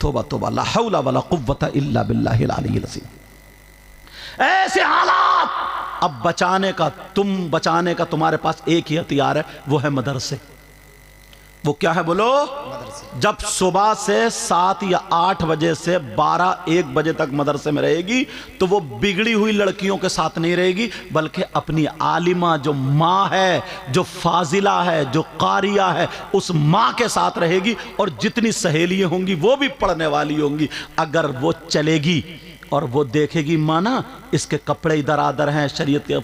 توبہ توبہ، لا حول ولا قوت الا باللہ العلی العظیم۔ ایسے حالات، اب بچانے کا تمہارے پاس ایک ہی ہتھیار ہے، وہ ہے مدرسے۔ وہ کیا ہے بولو؟ جب صبح سے 7 یا 8 بجے سے 12-1 بجے تک مدرسے میں رہے گی تو وہ بگڑی ہوئی لڑکیوں کے ساتھ نہیں رہے گی، بلکہ اپنی عالمہ جو ماں ہے، جو فاضلہ ہے، جو قاریہ ہے، اس ماں کے ساتھ رہے گی، اور جتنی سہیلیاں ہوں گی وہ بھی پڑھنے والی ہوں گی۔ اگر وہ چلے گی اور وہ دیکھے گی ماں نا اس کے کپڑے ادھر آدھر ہیں، شریعت کے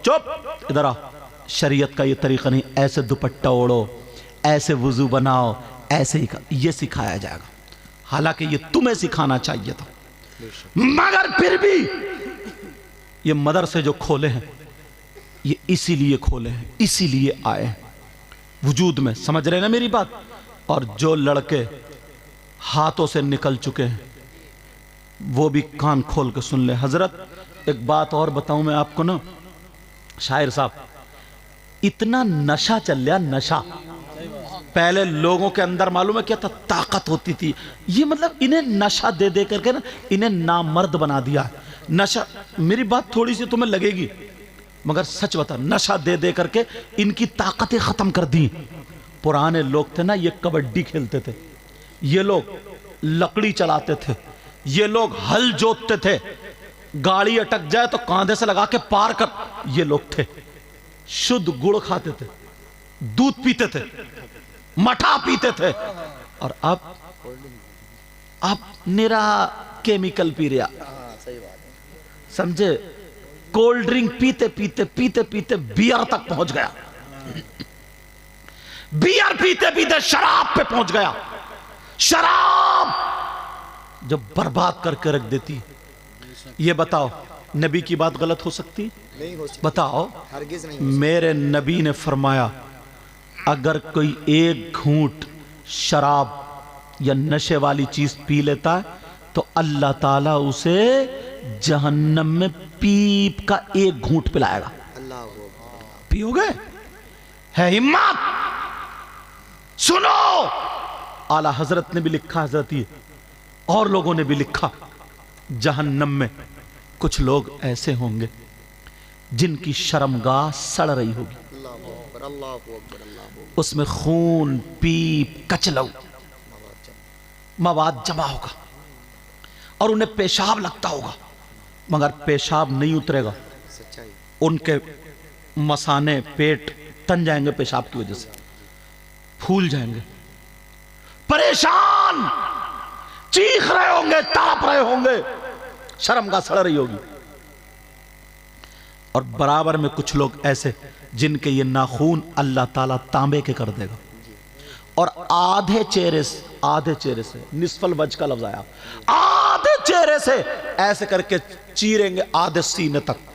چپ ادھر آ، شریعت کا یہ طریقہ نہیں، ایسے دوپٹہ اوڑو، ایسے وضو بناؤ، ایسے ہی یہ سکھایا جائے گا۔ حالانکہ یہ تمہیں سکھانا چاہیے تھا، مگر پھر بھی یہ مدرسے جو کھولے ہیں یہ اسی لیے کھولے ہیں، اسی لیے آئے ہیں وجود میں، سمجھ رہے نا میری بات؟ اور جو لڑکے ہاتھوں سے نکل چکے ہیں وہ بھی کان کھول کے سن لے۔ حضرت ایک بات اور بتاؤں میں آپ کو نا، شاعر صاحب، اتنا نشہ چل لیا، نشہ۔ پہلے لوگوں کے اندر معلوم ہے کیا تھا؟ طاقت ہوتی تھی، یہ مطلب انہیں نشہ دے دے کر کے نا انہیں نامرد بنا دیا ہے۔ نشہ، میری بات تھوڑی سی تمہیں لگے گی مگر سچ بتا، نشہ دے دے کر کے ان کی طاقتیں ختم کر دی۔ پرانے لوگ تھے نا، یہ کبڈی کھیلتے تھے، یہ لوگ لکڑی چلاتے تھے، یہ لوگ ہل جوتتے تھے، گاڑی اٹک جائے تو کاندھے سے لگا کے پار کر، یہ لوگ تھے۔ شدھ گڑ کھاتے تھے، دودھ پیتے تھے، مٹھا پیتے تھے، اور اب نرا کیمیکل پی رہا، سمجھے؟ کولڈ ڈرنک پیتے پیتے پیتے پیتے بیئر تک پہنچ گیا، بیئر پیتے پیتے شراب پہ پہنچ گیا۔ شراب جو برباد کر کے رکھ دیتی۔ یہ بتاؤ نبی کی بات غلط ہو سکتی؟ نہیں ہو سکتی، بتاؤ، ہرگز نہیں۔ میرے نبی نے فرمایا اگر کوئی ایک گھونٹ شراب یا نشے والی چیز پی لیتا ہے تو اللہ تعالیٰ اسے جہنم میں پیپ کا ایک گھونٹ پلائے گا۔ پیو گے؟ ہے ہمت؟ سنو، اعلیٰ حضرت نے بھی لکھا، حضرت یہ اور لوگوں نے بھی لکھا، جہنم میں کچھ لوگ ایسے ہوں گے جن کی شرمگاہ سڑ رہی ہوگی، اس میں خون، پیپ، کچلو مواد جمع ہوگا اور انہیں پیشاب لگتا ہوگا، مگر پیشاب نہیں اترے گا، ان کے مثانے، پیٹ تن جائیں گے پیشاب کی وجہ سے، پھول جائیں گے، پریشان، چیخ رہے ہوں گے، تڑپ رہے ہوں گے، شرمگاہ سڑ رہی ہوگی۔ اور برابر میں کچھ لوگ ایسے جن کے یہ ناخون اللہ تعالیٰ تانبے کے کر دے گا، اور آدھے چہرے سے نصف الوجہ کا لفظ آیا، آدھے چہرے سے ایسے کر کے چیریں گے، آدھے سینے تک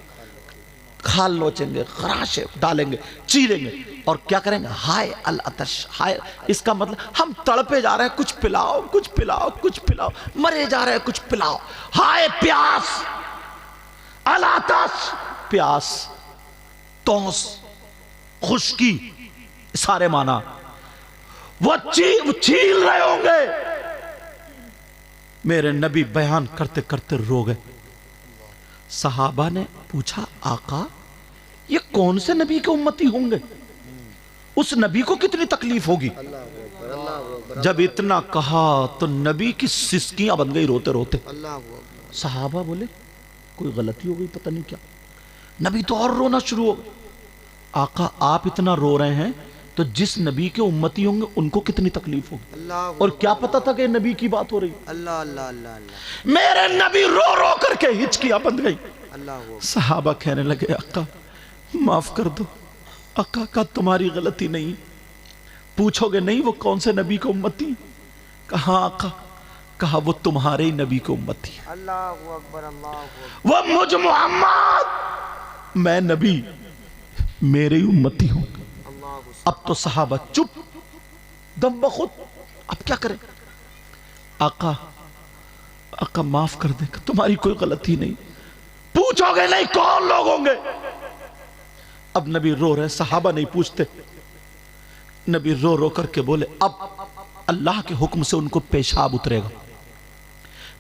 کھال لوچیں گے، خراشے ڈالیں گے، چیریں گے، اور کیا کریں گے؟ ہائے العطش، ہائے، اس کا مطلب ہم تڑپے جا رہے ہیں، کچھ پلاؤ، کچھ پلاؤ، کچھ پلاؤ، مرے جا رہے ہیں، کچھ پلاؤ، ہائے پیاس، العطش، پیاس، تونس، خشکی، سارے معنی وہ چھیل رہے ہوں گے۔ میرے نبی بیان کرتے کرتے رو گئے۔ صحابہ نے پوچھا آقا یہ کون سے نبی کے امتی ہوں گے؟ اس نبی کو کتنی تکلیف ہوگی؟ جب اتنا کہا تو نبی کی سسکیاں بن گئی روتے روتے۔ صحابہ بولے کوئی غلطی ہو گئی، پتہ نہیں کیا۔ نبی تو اور رونا شروع ہو گئے۔ آقا آپ اتنا رو رہے ہیں تو جس نبی کے امتی ہوں گے ان کو کتنی تکلیف ہوگی؟ اور کیا پتا تھا کہ نبی کی بات ہو رہی؟ اللہ اللہ اللہ اللہ، میرے نبی رو رو کر کے ہچکیاں بند گئی۔ صحابہ کہنے لگے آقا معاف کر دو، آقا کا تمہاری غلطی نہیں، پوچھو گے نہیں وہ کون سے نبی کو امتی؟ کہا آقا، کہا وہ تمہارے ہی نبی کو امتی۔ اللہ اکبر، اللہ اکبر، وہ مجھ محمد، میں نبی، میرے ہی امتی ہوں۔ اب تو صحابہ چپ، دم بخود، اب کیا کریں؟ آقا آقا معاف کر دیں، تمہاری کوئی غلطی نہیں، پوچھو گے نہیں کون لوگ ہوں گے؟ اب نبی رو رہے، صحابہ نہیں پوچھتے۔ نبی رو رو کر کے بولے اب اللہ کے حکم سے ان کو پیشاب اترے گا۔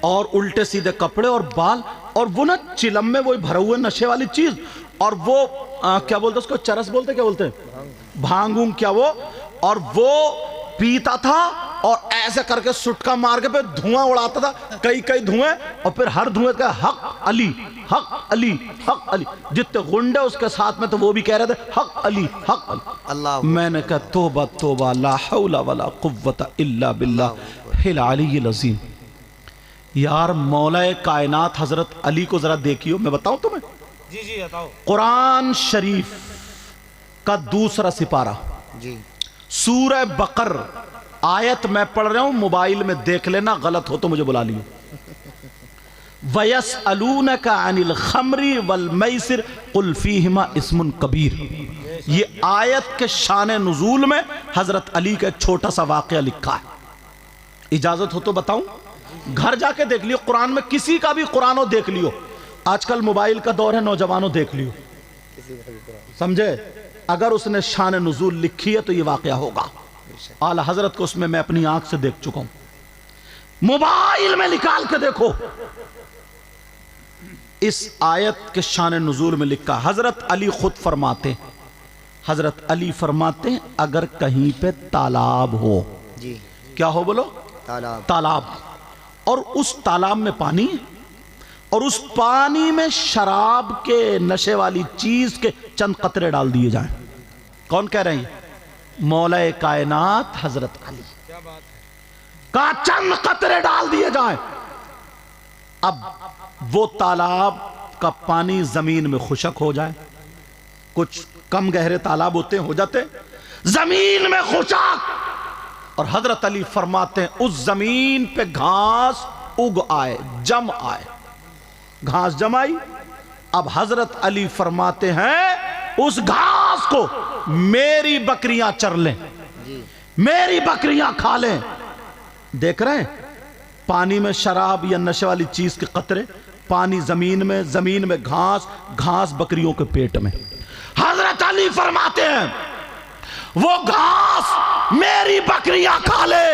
اور الٹے سیدھے کپڑے اور بال، اور وہ نا چلم میں وہی بھرا ہوئے نشے والی چیز، اور وہ کیا بولتے اس کو، چرس بولتے کیا بولتے ہیں، بھانگوں کیا وہ، اور وہ پیتا تھا اور ایسے کر کے سٹکا مار کے پھر دھواں اڑاتا تھا، کئی کئی دھوئیں، اور پھر ہر دھوئیں کا حق علی حق علی حق علی، جتنے غنڈے اس کے ساتھ میں تو وہ بھی کہہ رہے تھے حق علی حق علی۔ اللہ میں نے کہا توبہ توبہ، لا حول ولا قوت الا باللہ العلی العظیم۔ یار مولا کائنات حضرت علی کو ذرا دیکھیو، میں بتاؤں تمہیں، جی جی بتاؤ۔ قرآن شریف کا دوسرا سپارہ، جی سورہ بقر، آیت میں پڑھ رہا ہوں، موبائل میں دیکھ لینا، غلط ہو تو مجھے بلا لیو۔ وَيَسْأَلُونَكَ عَنِ الْخَمْرِ وَالْمَيْسِرِ قُلْ فِيهِمَا اسْمٌ كَبِيرٌ۔ یہ آیت کے شان نزول میں حضرت علی کا ایک چھوٹا سا واقعہ لکھا ہے، اجازت ہو تو بتاؤں؟ گھر جا کے دیکھ لیو، قرآن میں کسی کا بھی قرآن ہو دیکھ لیو، آج کل موبائل کا دور ہے، نوجوانوں دیکھ لیو، سمجھے؟ اگر اس نے شان نزول لکھی ہے تو یہ واقعہ ہوگا۔ اعلی حضرت کو اس میں اپنی آنکھ سے دیکھ چکا ہوں، موبائل میں نکال کے دیکھو، اس آیت کے شان نزول میں لکھا، حضرت علی خود فرماتے ہیں، حضرت علی فرماتے ہیں اگر کہیں پہ تالاب ہو، جی کیا ہو بولو، تالاب، تالاب، اور اس تالاب میں پانی، اور اس پانی میں شراب کے نشے والی چیز کے چند قطرے ڈال دیے جائیں، کون کہہ رہے ہیں؟ مولا کائنات حضرت علی کا چند قطرے ڈال دیے جائیں، اب وہ تالاب کا پانی زمین میں خشک ہو جائے، کچھ کم گہرے تالاب ہوتے ہیں، ہو جاتے زمین میں خشک، اور حضرت علی فرماتے ہیں اس زمین پہ گھاس اگ آئے، جم آئے، گھاس جمائی، اب حضرت علی فرماتے ہیں اس گھاس کو میری بکریاں چر لیں، میری بکریاں کھا لیں۔ دیکھ رہے ہیں پانی میں شراب یا نشے والی چیز کے قطرے، پانی زمین میں گھاس، گھاس بکریوں کے پیٹ میں۔ حضرت علی فرماتے ہیں وہ گھاس میری بکریاں کھا لے۔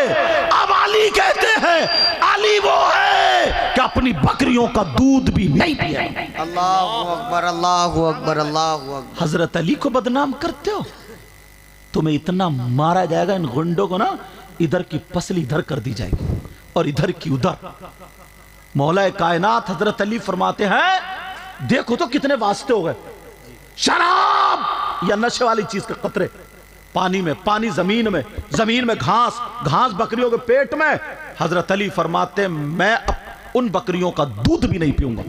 اب علی کہتے ہیں علی وہ ہے کہ اپنی بکریوں کا دودھ بھی نہیں پیے۔ اللہ اکبر اللہ اکبر اللہ اکبر۔ حضرت علی کو بدنام کرتے ہو، تمہیں اتنا مارا جائے گا، ان گنڈوں کو نا ادھر کی پسلی ادھر کر دی جائے گی اور ادھر کی ادھر۔ مولا کائنات حضرت علی فرماتے ہیں دیکھو تو کتنے واسطے ہو گئے، شراب یا نشے والی چیز کے قطرے پانی میں، پانی زمین میں گھاس، گھاس بکریوں کے پیٹ میں۔ حضرت علی فرماتے ہیں میں ان بکریوں کا دودھ بھی نہیں پیوں گا،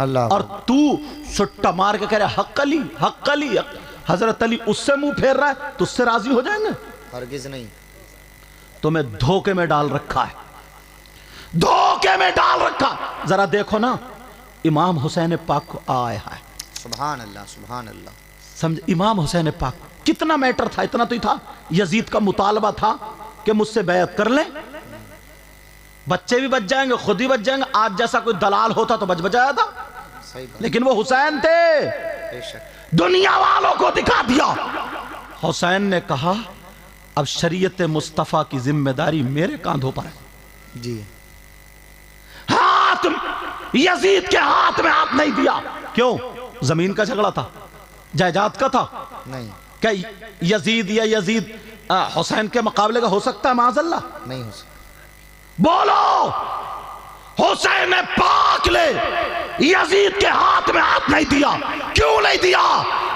اللہ، اور تو سٹا مار کے کہہ رہے حق علی حق علی۔ حضرت علی اس سے منہ پھیر رہا ہے تو اس سے راضی ہو جائیں گے؟ ہرگز نہیں۔ تمہیں دھوکے میں ڈال رکھا ہے، دھوکے میں ڈال رکھا۔ ذرا دیکھو نا امام حسین پاک کو آئے ہے، سبحان اللہ سبحان اللہ۔ سمجھ، امام حسین پاک کتنا میٹر تھا، اتنا تو ہی تھا، یزید کا مطالبہ تھا کہ مجھ سے بیعت کر لیں، بچے بھی بچ جائیں گے، خود ہی بچ جائیں گے، آج جیسا کوئی دلال ہوتا تو بچ بچایا تھا، لیکن وہ حسین تھے، دنیا والوں کو دکھا دیا۔ حسین نے کہا اب شریعت مصطفیٰ کی ذمہ داری میرے کاندھوں پر ہے، جی ہاتھ یزید کے ہاتھ میں ہاتھ نہیں دیا۔ کیوں؟ زمین کا جھگڑا تھا، جائیداد کا تھا، نہیں کیا یزید یا یزید حسین کے مقابلے کا ہو سکتا ہے؟ معاذ اللہ نہیں ہو سکتا۔ بولو حسین پاک لے یزید کے ہاتھ میں ہاتھ نہیں دیا، کیوں نہیں دیا؟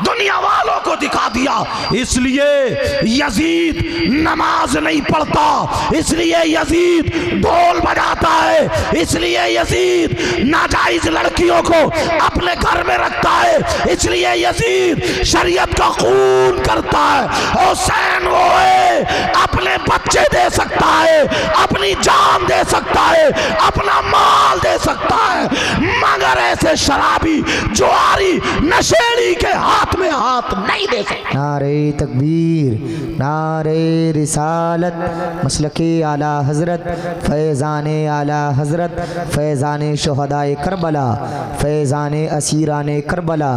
دنیا والوں کو دکھا دیا، اس لیے یزید نماز نہیں پڑھتا، اس لیے یزید ڈھول بجاتا ہے، اس لیے یزید ناجائز لڑکیوں کو اپنے گھر میں رکھتا ہے، اس لیے یزید شریعت کا خون کرتا ہے۔ حسین وہ ہے اپنے بچے دے سکتا ہے، اپنی جان دے سکتا ہے، اپنا مال دے سکتا ہے، مگر ایسے شرابی جواری نشیڑی کے ہاتھ میں ہاتھ نہیں دے سکتا۔ نعرہ تکبیر، نعرہ رسالت، مسلک اعلی حضرت، فیضان اعلی حضرت، فیضان شہداء کربلا، فیضان اسیران کربلا،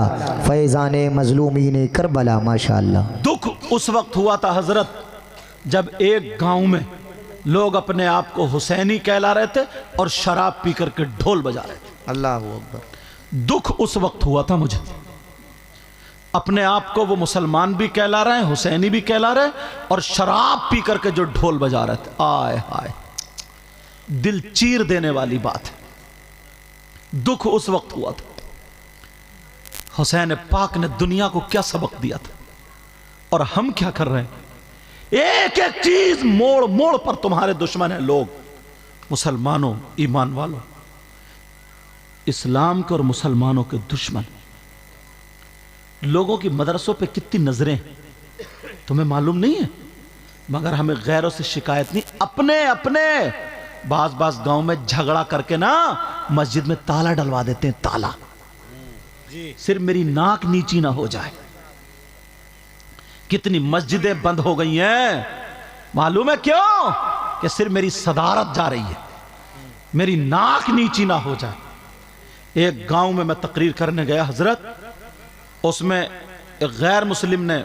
فیضان مظلومین کربلا۔ ماشاءاللہ۔ دکھ اس وقت ہوا تھا حضرت جب ایک گاؤں میں لوگ اپنے آپ کو حسینی کہلا رہے تھے اور شراب پی کر کے ڈھول بجا رہے تھے. اللہ اکبر. دکھ اس وقت ہوا تھا مجھے. اپنے آپ کو وہ مسلمان بھی کہلا رہے ہیں, حسینی بھی کہلا رہے ہیں, اور شراب پی کر کے جو ڈھول بجا رہے تھے. آئے ہائے, دل چیر دینے والی بات ہے. دکھ اس وقت ہوا تھا. حسین پاک نے دنیا کو کیا سبق دیا تھا, اور ہم کیا کر رہے ہیں؟ ایک ایک چیز موڑ موڑ پر تمہارے دشمن ہیں لوگ. مسلمانوں, ایمان والوں, اسلام کے اور مسلمانوں کے دشمن. لوگوں کی مدرسوں پہ کتنی نظریں ہیں تمہیں معلوم نہیں ہے, مگر ہمیں غیروں سے شکایت نہیں. اپنے بعض گاؤں میں جھگڑا کر کے نا مسجد میں تالا ڈلوا دیتے ہیں. تالا صرف میری ناک نیچی نہ ہو جائے. کتنی مسجدیں بند ہو گئی ہیں معلوم ہے کیوں؟ کہ صرف میری صدارت جا رہی ہے, میری ناک نیچی نہ ہو جائے. ایک گاؤں میں تقریر کرنے گیا حضرت, اس میں ایک غیر مسلم نے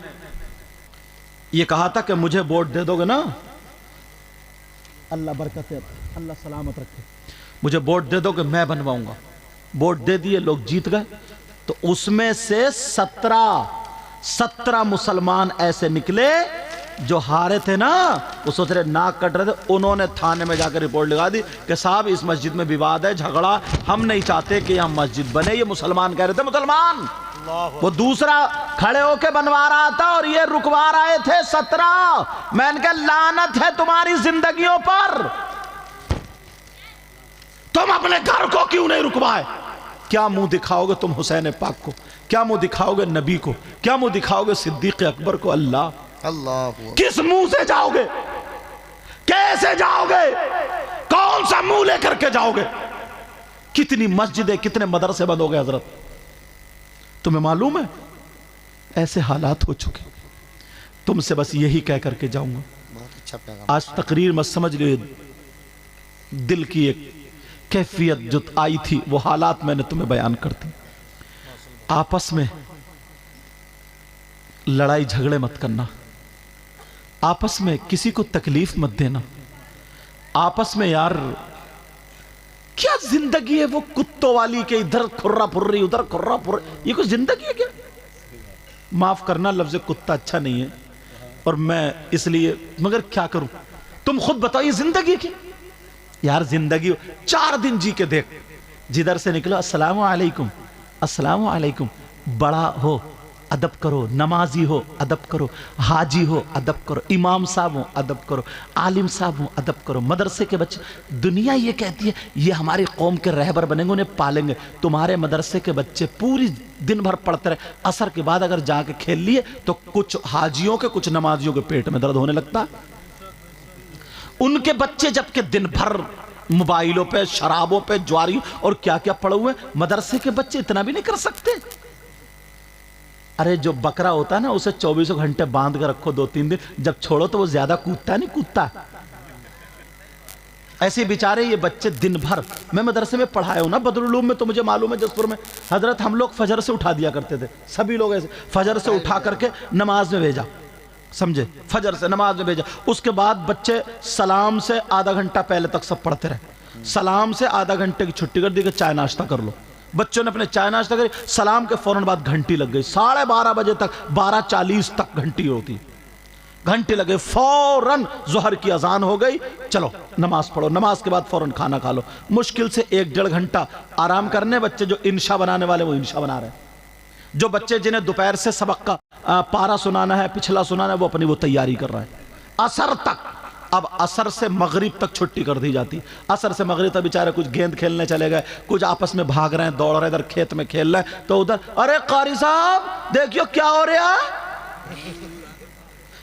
یہ کہا تھا کہ مجھے ووٹ دے دو گے نا, اللہ برکت ہے, اللہ سلامت رکھے, مجھے ووٹ دے دو گے میں بنواؤں گا. ووٹ دے دیے, لوگ جیت گئے. تو اس میں سے 17 مسلمان ایسے نکلے جو ہارے تھے نا, وہ سوچ رہے ناک کٹ رہے تھے. انہوں نے تھانے میں جا کر رپورٹ لگا دی کہ صاحب اس مسجد میں وواد ہے, جھگڑا, ہم نہیں چاہتے کہ یہاں مسجد بنے. یہ مسلمان کہہ رہے تھے, مسلمان. وہ دوسرا کھڑے ہو کے بنوا رہا تھا اور یہ رکوا رہے تھے 17. میں نے کہا لعنت ہے تمہاری زندگیوں پر, تم اپنے گھر کو کیوں نہیں رکوائے؟ کیا منہ دکھاؤ گے تم حسین پاک کو؟ کیا منہ دکھاؤ گے نبی کو؟ کیا منہ دکھاؤ گے صدیق اکبر کو؟ اللہ کس منہ سے جاؤ گے؟ کیسے جاؤ گے؟ کون سا منہ لے کر کے جاؤ گے؟ کتنی مسجدیں, کتنے مدرسے بند ہو گئے حضرت, تمہیں معلوم ہے؟ ایسے حالات ہو چکے. تم سے بس یہی کہہ کر کے جاؤں گا. آج تقریر میں سمجھ لیے دل کی ایک کیفیت جو آئی تھی, وہ حالات میں نے تمہیں بیان کرتی. آپس میں لڑائی جھگڑے مت کرنا, آپس میں کسی کو تکلیف مت دینا, آپس میں یار کیا زندگی ہے وہ کتوں والی کہ ادھر کھرا پھر ادھر کھرا پھر, یہ کوئی زندگی ہے کیا؟ معاف کرنا, لفظ کتا اچھا نہیں ہے اور میں اس لیے, مگر کیا کروں؟ تم خود بتاؤ یہ زندگی کی یار. زندگی 4 دن جی کے دیکھ, جدھر سے نکلو السلام علیکم, السلام علیکم. بڑا ہو ادب کرو, نمازی ہو ادب کرو, حاجی ہو ادب کرو, امام صاحب ہو ادب کرو, عالم صاحب ہو ادب کرو, مدرسے کے بچے. دنیا یہ کہتی ہے یہ ہماری قوم کے رہبر بنیں گے, انہیں پالیں گے. تمہارے مدرسے کے بچے پوری دن بھر پڑھتے رہے, عصر کے بعد اگر جا کے کھیل لیے تو کچھ حاجیوں کے کچھ نمازیوں کے پیٹ میں درد ہونے لگتا. ان کے بچے جبکہ دن بھر موبائلوں پہ, شرابوں پہ, جواری اور کیا کیا پڑے ہوئے, مدرسے کے بچے اتنا بھی نہیں کر سکتے. ارے جو بکرا ہوتا ہے نا اسے 24 گھنٹے باندھ کر رکھو 2-3 دن, جب چھوڑو تو وہ زیادہ کودتا نہیں کودتا. ایسے بیچارے یہ بچے دن بھر. میں مدرسے میں پڑھایا ہوں نا بدرالعلوم میں, تو مجھے معلوم ہے جسپور میں حضرت ہم لوگ فجر سے اٹھا دیا کرتے تھے, سبھی لوگ ایسے فجر سے اٹھا کر کے نماز میں بھیجا, سمجھے, فجر سے نماز میں بھیجا. اس کے بعد بچے سلام سے آدھا گھنٹہ پہلے تک سب پڑھتے رہے, سلام سے آدھا گھنٹے کی چھٹی کر دی کہ چائے ناشتہ کر لو. بچوں نے اپنے چائے ناشتہ کری, سلام کے فوراً بعد گھنٹی لگ گئی, 12:30 بجے تک, 12:40 تک گھنٹی ہوتی, گھنٹی لگے, فوراً ظہر کی اذان ہو گئی, چلو نماز پڑھو, نماز کے بعد فوراً کھانا کھا لو. مشکل سے 1-1.5 گھنٹہ آرام کرنے. بچے جو انشاء بنانے والے وہ انشاء بنا رہے ہیں, جو بچے جنہیں دوپہر سے سبق کا پارا سنانا ہے, پچھلا سنانا ہے, وہ اپنی وہ تیاری کر رہے ہیں. عصر تک, اب عصر سے مغرب تک چھٹی کر دی جاتی. عصر سے مغرب تک بیچارے کچھ گیند کھیلنے چلے گئے, کچھ آپس میں بھاگ رہے ہیں, دوڑ رہے ہیں, ادھر کھیت میں کھیل رہے ہیں, تو ادھر ارے قاری صاحب دیکھیو کیا ہو رہا ہے.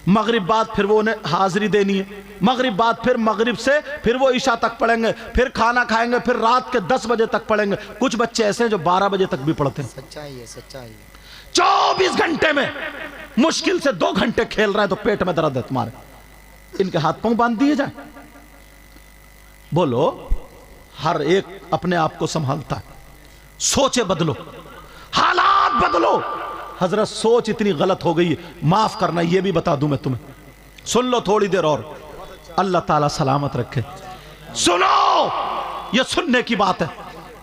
مغرب بعد پھر وہ انہیں حاضری دینی ہے, مغرب بعد پھر مغرب سے پھر وہ عشاء تک پڑھیں گے, پھر کھانا کھائیں گے, پھر رات کے 10 بجے تک پڑھیں گے. کچھ بچے ایسے ہیں جو 12 بجے تک بھی پڑھتے ہیں. سچائی ہے, سچائی ہے. 24 گھنٹے میں مشکل سے 2 گھنٹے کھیل رہے ہیں تو پیٹ میں درد ہے تمہارے. ان کے ہاتھ پاؤں باندھ دیے جائیں. بولو, ہر ایک اپنے آپ کو سنبھالتا ہے. سوچے بدلو, حالات بدلو. حضرت سوچ اتنی غلط ہو گئی ہے, معاف کرنا, یہ بھی بتا دوں میں تمہیں, سن لو تھوڑی دیر اور. اللہ تعالیٰ سلامت رکھے۔ سنو، یہ سننے کی بات ہے۔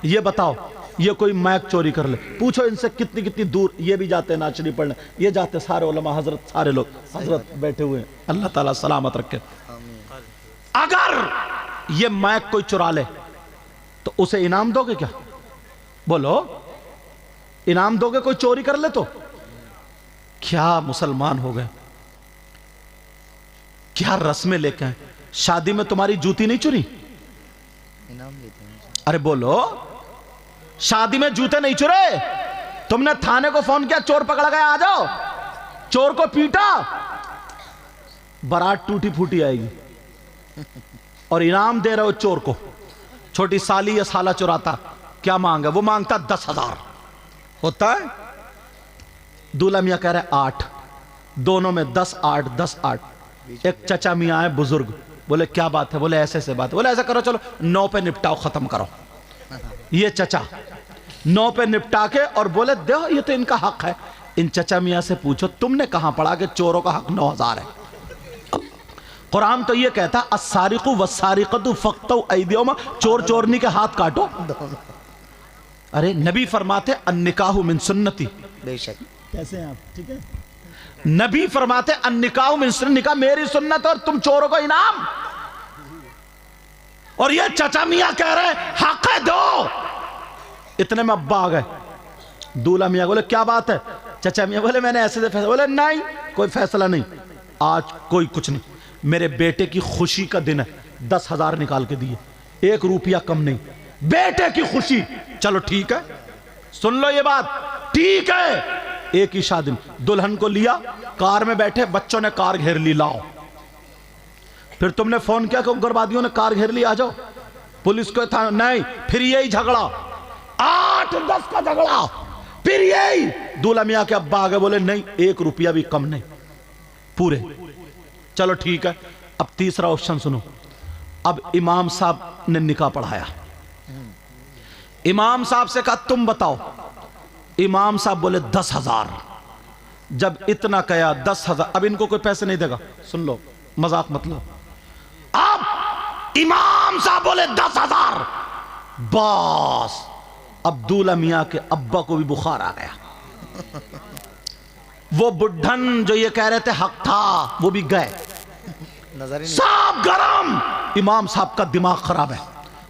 یہ بتاؤ، یہ کوئی مائک چوری کر لے، پوچھو ان سے کتنی کتنی دور یہ بھی جاتے ہیں نعت شریف پڑھنے، یہ جاتے سارے علماء حضرت، سارے لوگ حضرت بیٹھے ہوئے ہیں، اللہ تعالیٰ سلامت رکھے۔ اگر یہ مائک کوئی چرا لے تو اسے انعام دو گے کیا؟ بولو، انعام دو گے؟ کوئی چوری کر لے تو کیا مسلمان ہو گئے؟ کیا رسمیں لے کے ہیں؟ شادی میں تمہاری جوتی نہیں چری؟ ارے بولو، شادی میں جوتے نہیں چرے؟ تم نے تھانے کو فون کیا، چور پکڑا گیا، آ جاؤ، چور کو پیٹا، بارات ٹوٹی پھوٹی آئے گی، اور انعام دے رہے ہو چور کو۔ چھوٹی سالی یا سالہ چراتا، کیا مانگا؟ وہ مانگتا 10,000 ہوتا ہے، دولہا میاں کہہ رہے 8، دونوں میں 10 8 10 8۔ ایک چچا میاں آئے بزرگ، بولے کیا بات ہے؟ بولے ایسے سے بات ہے۔ بولے ایسا کرو، چلو 9 پہ نپٹاؤ، ختم کرو۔ یہ چچا 9 پہ نپٹا کے اور بولے دیو، یہ تو ان کا حق ہے۔ ان چچا میاں سے پوچھو تم نے کہاں پڑھا کہ چوروں کا حق 9,000 ہے؟ قرآن تو یہ کہتا السارق والسارقۃ فاقطعوا ایدیہما، چور چورنی کے ہاتھ کاٹو۔ ارے نبی فرماتے النکاح من سنتی، بے شک، کیسے ہیں آپ؟ ٹھیک ہے، نبی فرماتے النکاح من سنتی، نکاح میری سنت، اور تم چوروں کو انعام۔ اور یہ چچا میاں کہہ رہے حق ہے دو۔ اتنے میں ابا آ گئے، دولہا میاں بولے کیا بات ہے؟ چچا میاں بولے میں نے ایسے سے فیصلہ، بولے نہیں کوئی فیصلہ نہیں، آج کوئی کچھ نہیں، میرے بیٹے کی خوشی کا دن ہے، 10,000 نکال کے دیے، 1 روپیہ کم نہیں، بیٹے کی خوشی۔ چلو ٹھیک ہے، سن لو یہ بات، ٹھیک ہے۔ ایک ہی شادی میں دلہن کو لیا، کار میں بیٹھے، بچوں نے کار گھیر لی، لاؤ۔ پھر تم نے فون کیا کہ اگروادیوں نے کار گھیر لی، آ جاؤ، پولیس کو تھا، نہیں، پھر یہی جھگڑا، 8-10 کا جھگڑا، پھر یہی۔ دولہا میاں کے ابا آگے بولے نہیں، 1 روپیہ بھی کم نہیں، پورے۔ چلو ٹھیک ہے، اب تیسرا آپشن سنو۔ اب امام صاحب نے نکاح پڑھایا، امام صاحب سے کہا تم بتاؤ، امام صاحب بولے 10,000۔ جب اتنا کہا 10,000، اب ان کو کوئی پیسے نہیں دے گا، سن لو، مذاق مت لو۔ اب امام صاحب بولے 10,000، بس اب دولہا میاں کے ابا کو بھی بخار آ گیا، وہ بڈھن جو یہ کہہ رہے تھے حق تھا وہ بھی گئے، سب گرم۔ امام صاحب کا دماغ خراب ہے،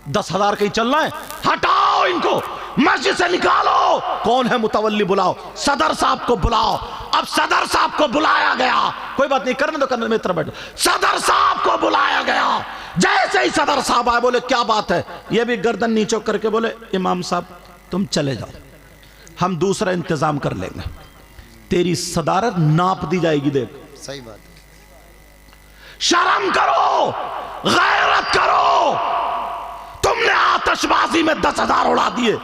10,000 کہیں چلنا ہے، ہٹاؤ ان کو، مسجد سے نکالو۔ کون ہے متولی؟ بلاؤ، صدر صاحب کو بلاؤ۔ اب صدر صاحب کو بلایا گیا، کوئی بات نہیں، کرنے دو، کرنے میں اتنا بیٹھو۔ صدر صاحب کو بلایا گیا، جیسے ہی صدر صاحب آئے بولے کیا بات ہے؟ یہ بھی گردن نیچو کر کے بولے امام صاحب تم چلے جاؤ، ہم دوسرا انتظام کر لیں گے، تیری صدارت ناپ دی جائے گی۔ دیکھ، صحیح بات ہے، شرم کرو، غیرت کرو۔ تم نے آتش بازی میں 10,000 اڑا دیے،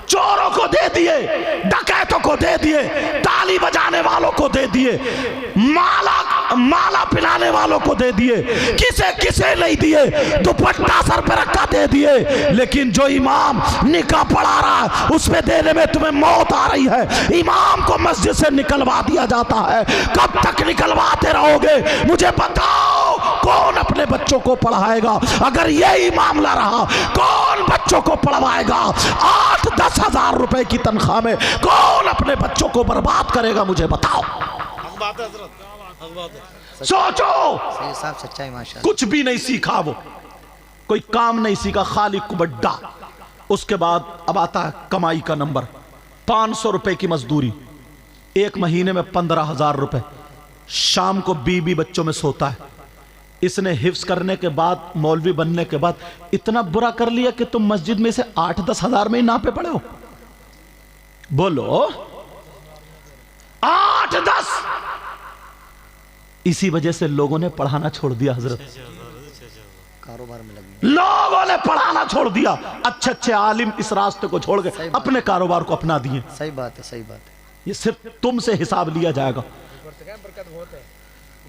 چوروں کو دے دیے، ڈکیتوں کو دے دیے، تالی بجانے والوں کو دے دیے، مالا پلانے والوں کو دے دیے، کسے نہیں دیے، دوپٹہ سر پہ رکھا دے دیے، لیکن جو امام نکاح پڑھا رہا ہے اس پہ دینے میں تمہیں موت آ رہی ہے، امام کو مسجد سے نکلوا دیا جاتا ہے۔ کب تک نکلواتے رہو گے؟ مجھے بتاؤ، کون اپنے بچوں کو پڑھائے گا؟ اگر یہی معاملہ رہا، کون بچوں کو پڑھوائے گا؟ 8-10 ہزار روپے کی تنخواہ میں کون اپنے بچوں کو برباد کرے گا؟ مجھے بتاؤ، سوچو۔ صاحب سچائی ماشاءاللہ، کچھ بھی نہیں سیکھا، وہ کوئی کام نہیں سیکھا، خالی کبڈا۔ اس کے بعد اب آتا ہے کمائی کا نمبر، 500 روپے کی مزدوری، 1 مہینے میں 15,000 روپے، شام کو بیوی بچوں میں سوتا ہے۔ اس نے حفظ کرنے کے بعد، مولوی بننے کے بعد اتنا برا کر لیا کہ تم مسجد میں سے 8-10 ہزار میں ہی ناپے پڑے ہو۔ بولو 8-10۔ اسی وجہ سے لوگوں نے پڑھانا چھوڑ دیا، حضرت کاروبار میں لگی، لوگوں نے پڑھانا چھوڑ دیا، اچھے اچھے عالم اس راستے کو چھوڑ گئے، اپنے کاروبار کو اپنا دیے۔ صحیح بات ہے، صحیح بات ہے، یہ صرف تم سے حساب لیا جائے گا،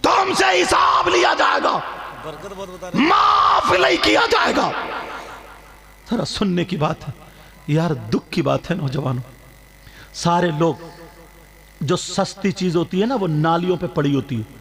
تم سے حساب لیا جائے گا، معاف نہیں کیا جائے گا۔ ذرا سننے کی بات ہے یار، دکھ کی بات ہے نوجوانوں، سارے لوگ جو سستی چیز ہوتی ہے نا وہ نالیوں پہ پڑی ہوتی ہے،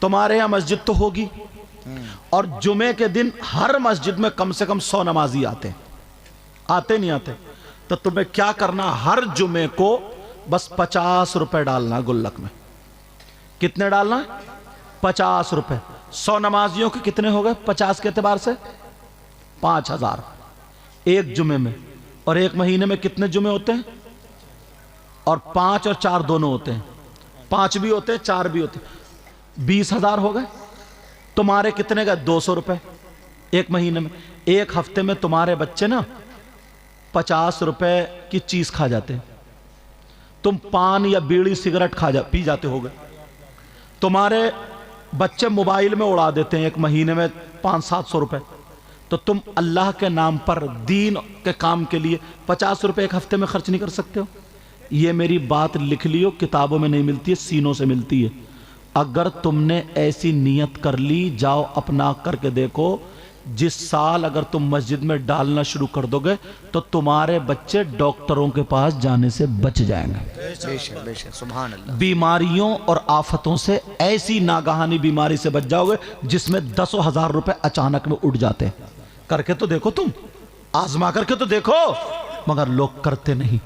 تمہارے یہاں مسجد تو ہوگی اور جمعے کے دن ہر مسجد میں کم سے کم 100 نمازی آتے نہیں آتے؟ تو تمہیں کیا کرنا، ہر جمعے کو بس 50 روپے ڈالنا گلک میں۔ کتنے ڈالنا؟ 50 روپے۔ 100 نمازیوں کے کتنے ہو گئے 50 کے اعتبار سے؟ 5000 ایک جمعے میں۔ اور ایک مہینے میں کتنے جمعے ہوتے ہیں؟ اور 5 اور 4 دونوں ہوتے ہیں، 5 بھی ہوتے ہیں 4 بھی ہوتے ہیں، 20,000 ہو گئے۔ تمہارے کتنے گئے؟ 200 روپے ایک مہینے میں۔ ایک ہفتے میں تمہارے بچے نا 50 روپے کی چیز کھا جاتے ہیں، تم پان یا بیڑی سگریٹ پی جاتے ہو گئے۔ تمہارے بچے موبائل میں اڑا دیتے ہیں ایک مہینے میں 500-700 روپے، تو تم اللہ کے نام پر دین کے کام کے لیے 50 روپے ایک ہفتے میں خرچ نہیں کر سکتے ہو؟ یہ میری بات لکھ لیو، کتابوں میں نہیں ملتی ہے، سینوں سے ملتی ہے۔ اگر تم نے ایسی نیت کر لی، جاؤ اپنا کر کے دیکھو، جس سال اگر تم مسجد میں ڈالنا شروع کر دو گے تو تمہارے بچے ڈاکٹروں کے پاس جانے سے بچ جائیں گے۔ بے شک بے شک، سبحان اللہ۔ بیماریوں اور آفتوں سے، ایسی ناگہانی بیماری سے بچ جاؤ گے جس میں 10,000 روپے اچانک میں اٹھ جاتے ہیں۔ کر کے تو دیکھو، تم آزما کر کے تو دیکھو، مگر لوگ کرتے نہیں،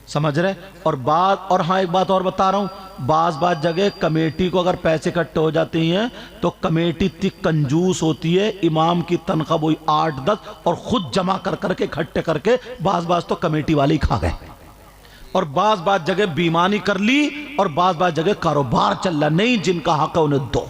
سمجھ رہے؟ اور ہاں ایک بات اور بتا رہا ہوں، بعض جگہ کمیٹی کو اگر پیسے اکٹھے ہو جاتے ہیں تو کمیٹی اتنی کنجوس ہوتی ہے، امام کی تنخواہ وہی 8-10 اور خود جمع کر کے اکٹھے کر کے بعض تو کمیٹی والے ہی کھا گئے۔ اور بعض جگہ بیمانی کر لی، اور بعض جگہ کاروبار چل رہا، نہیں، جن کا حق ہے انہیں دو۔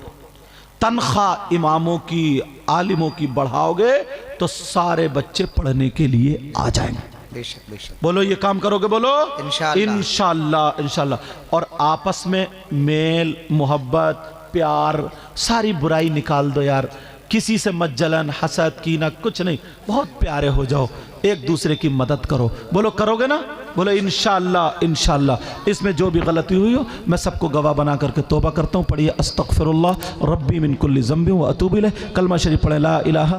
تنخواہ اماموں کی، عالموں کی بڑھاؤ گے تو سارے بچے پڑھنے کے لیے آ جائیں گے۔ بے شک بے شک، بولو یہ کام کرو گے؟ بولو انشاءاللہ انشاءاللہ انشاءاللہ۔ اور آپس میں میل محبت پیار، ساری برائی نکال دو یار، کسی سے مت جلن حسد کینہ کچھ نہیں، بہت پیارے ہو جاؤ، ایک دوسرے کی مدد کرو۔ بولو کرو گے نا؟ بولو انشاءاللہ انشاءاللہ۔ اس میں جو بھی غلطی ہوئی ہو میں سب کو گواہ بنا کر کے توبہ کرتا ہوں۔ پڑھیے استغفر اللہ ربی من کل ذنب و اتوب الیہ، کلمہ شریف پڑھیں لا الہ